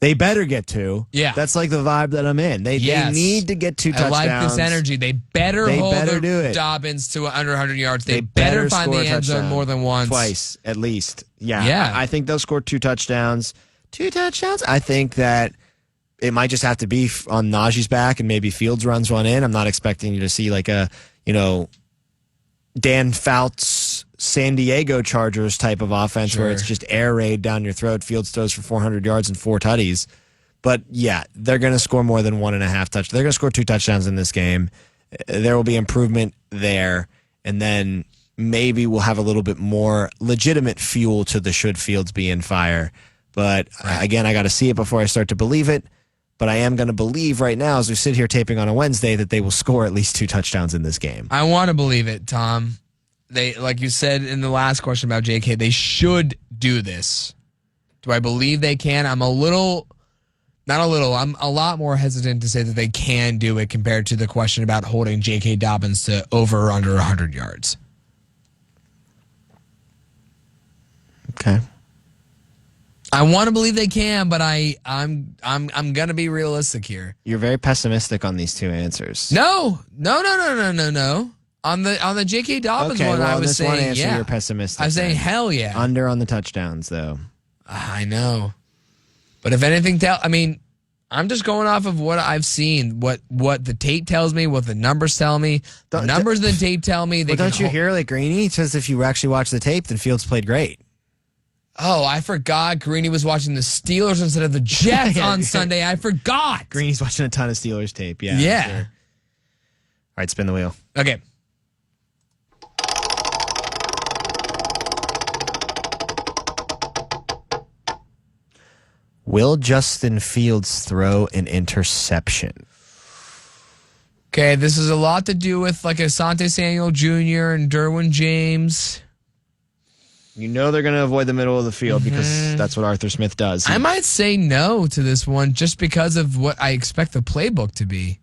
They better get 2. Yeah. That's like the vibe that I'm in. They need to get 2 touchdowns. I like this energy. They better do it. Dobbins to under 100 yards. They better find the score a end zone touchdown. more than once. Twice, at least. Yeah. Yeah. I think they'll score 2 touchdowns. 2 touchdowns? I think that it might just have to be on Najee's back and maybe Fields runs one in. I'm not expecting you to see like a, Dan Fouts San Diego Chargers type of offense where it's just air raid down your throat. Fields throws for 400 yards and 4 tutties. But yeah, they're going to score more than 1.5 touchdowns. They're going to score 2 touchdowns in this game. There will be improvement there. And then maybe we'll have a little bit more legitimate fuel to the should Fields be in fire. But again, I got to see it before I start to believe it. But I am going to believe right now, as we sit here taping on a Wednesday, that they will score at least 2 touchdowns in this game. I want to believe it, Tom. They, like you said in the last question about JK, they should do this. Do I believe they can? I'm a lot more hesitant to say that they can do it compared to the question about holding J.K. Dobbins to over or under 100 yards. Okay. I want to believe they can, but I'm gonna be realistic here. You're very pessimistic on these 2 answers. No. On the J.K. Dobbins one, I was saying one answer, yeah. You're pessimistic. I was saying hell yeah. Under on the touchdowns, though. I know, but if anything, I'm just going off of what I've seen, what the tape tells me, what the numbers tell me. The numbers in the tape tell me. Don't you hear like Greeny says if you actually watch the tape, then Fields played great. Oh, I forgot. Greeny was watching the Steelers instead of the Jets on Sunday. I forgot. Greeny's watching a ton of Steelers tape. Yeah. Yeah. Sure. All right, spin the wheel. Okay. Will Justin Fields throw an interception? Okay, this is a lot to do with like Asante Samuel Jr. and Derwin James. You know they're going to avoid the middle of the field because that's what Arthur Smith does. I might say no to this one just because of what I expect the playbook to be.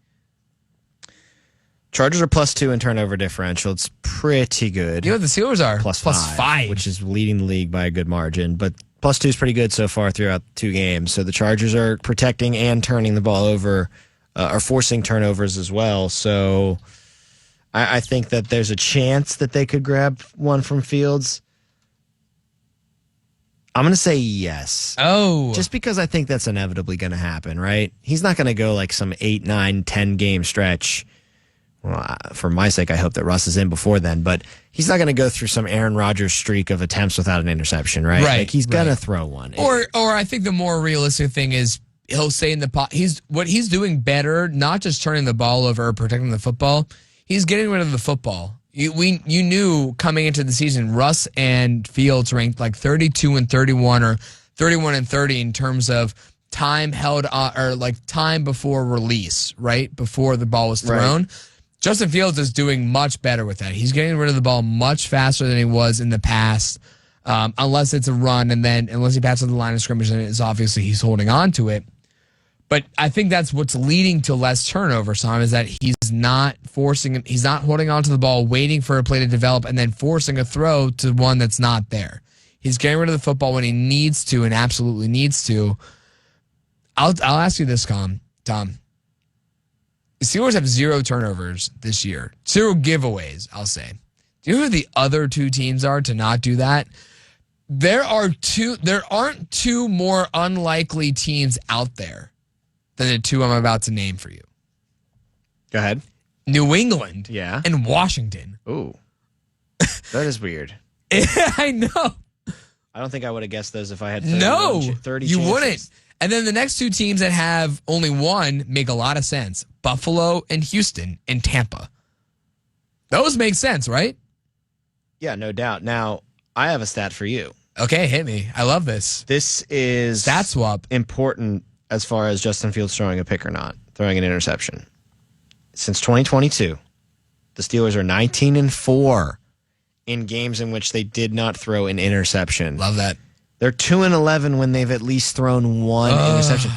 Chargers are +2 in turnover differential. It's pretty good. You know what the Steelers are? Plus five, which is leading the league by a good margin. But +2 is pretty good so far throughout 2 games. So the Chargers are protecting and turning the ball over, are forcing turnovers as well. So I think that there's a chance that they could grab one from Fields. I'm going to say yes. Oh. Just because I think that's inevitably going to happen, right? He's not going to go like some 8, 9, 10 game stretch. Well, for my sake, I hope that Russ is in before then, but he's not going to go through some Aaron Rodgers streak of attempts without an interception, right? Like he's going to throw one. Or I think the more realistic thing is he'll say in the pot, what he's doing better, not just turning the ball over or protecting the football, he's getting rid of the football. You knew coming into the season, Russ and Fields ranked like 32 and 31 or 31 and 30 in terms of time held or like time before release, right? Before the ball was thrown. Right. Justin Fields is doing much better with that. He's getting rid of the ball much faster than he was in the past, unless it's a run, and then unless he passes the line of scrimmage, and it's obviously he's holding on to it. But I think that's what's leading to less turnover, Simon, is that he's not forcing him. He's not holding on to the ball, waiting for a play to develop, and then forcing a throw to one that's not there. He's getting rid of the football when he needs to and absolutely needs to. I'll ask you this, Tom. The Steelers have 0 turnovers this year. 0 giveaways, I'll say. Do you know who the other 2 teams are to not do that? There aren't 2 more unlikely teams out there than the 2 I'm about to name for you. Go ahead. New England and Washington. Ooh. That is weird. I know. I don't think I would have guessed those if I had 30 you chances. wouldn't. And then the next 2 teams that have only 1 make a lot of sense. Buffalo and Houston and Tampa. Those make sense, right? Yeah, no doubt. Now, I have a stat for you. Okay, hit me. I love this. This is stat swap. Important as far as Justin Fields throwing a pick or not, throwing an interception. Since 2022, the Steelers are 19-4 in games in which they did not throw an interception. Love that. They're 2-11 when they've at least thrown one interception.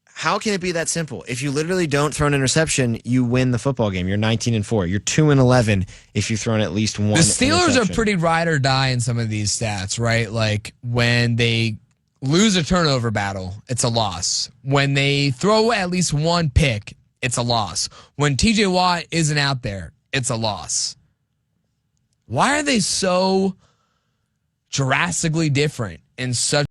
How can it be that simple? If you literally don't throw an interception, you win the football game. You're 19-4. You're 2-11 if you've thrown at least one. The Steelers interception. are pretty ride or die in some of these stats, right? Like when they lose a turnover battle, it's a loss. When they throw at least one pick, it's a loss. When TJ Watt isn't out there, it's a loss. Why are they so drastically different in such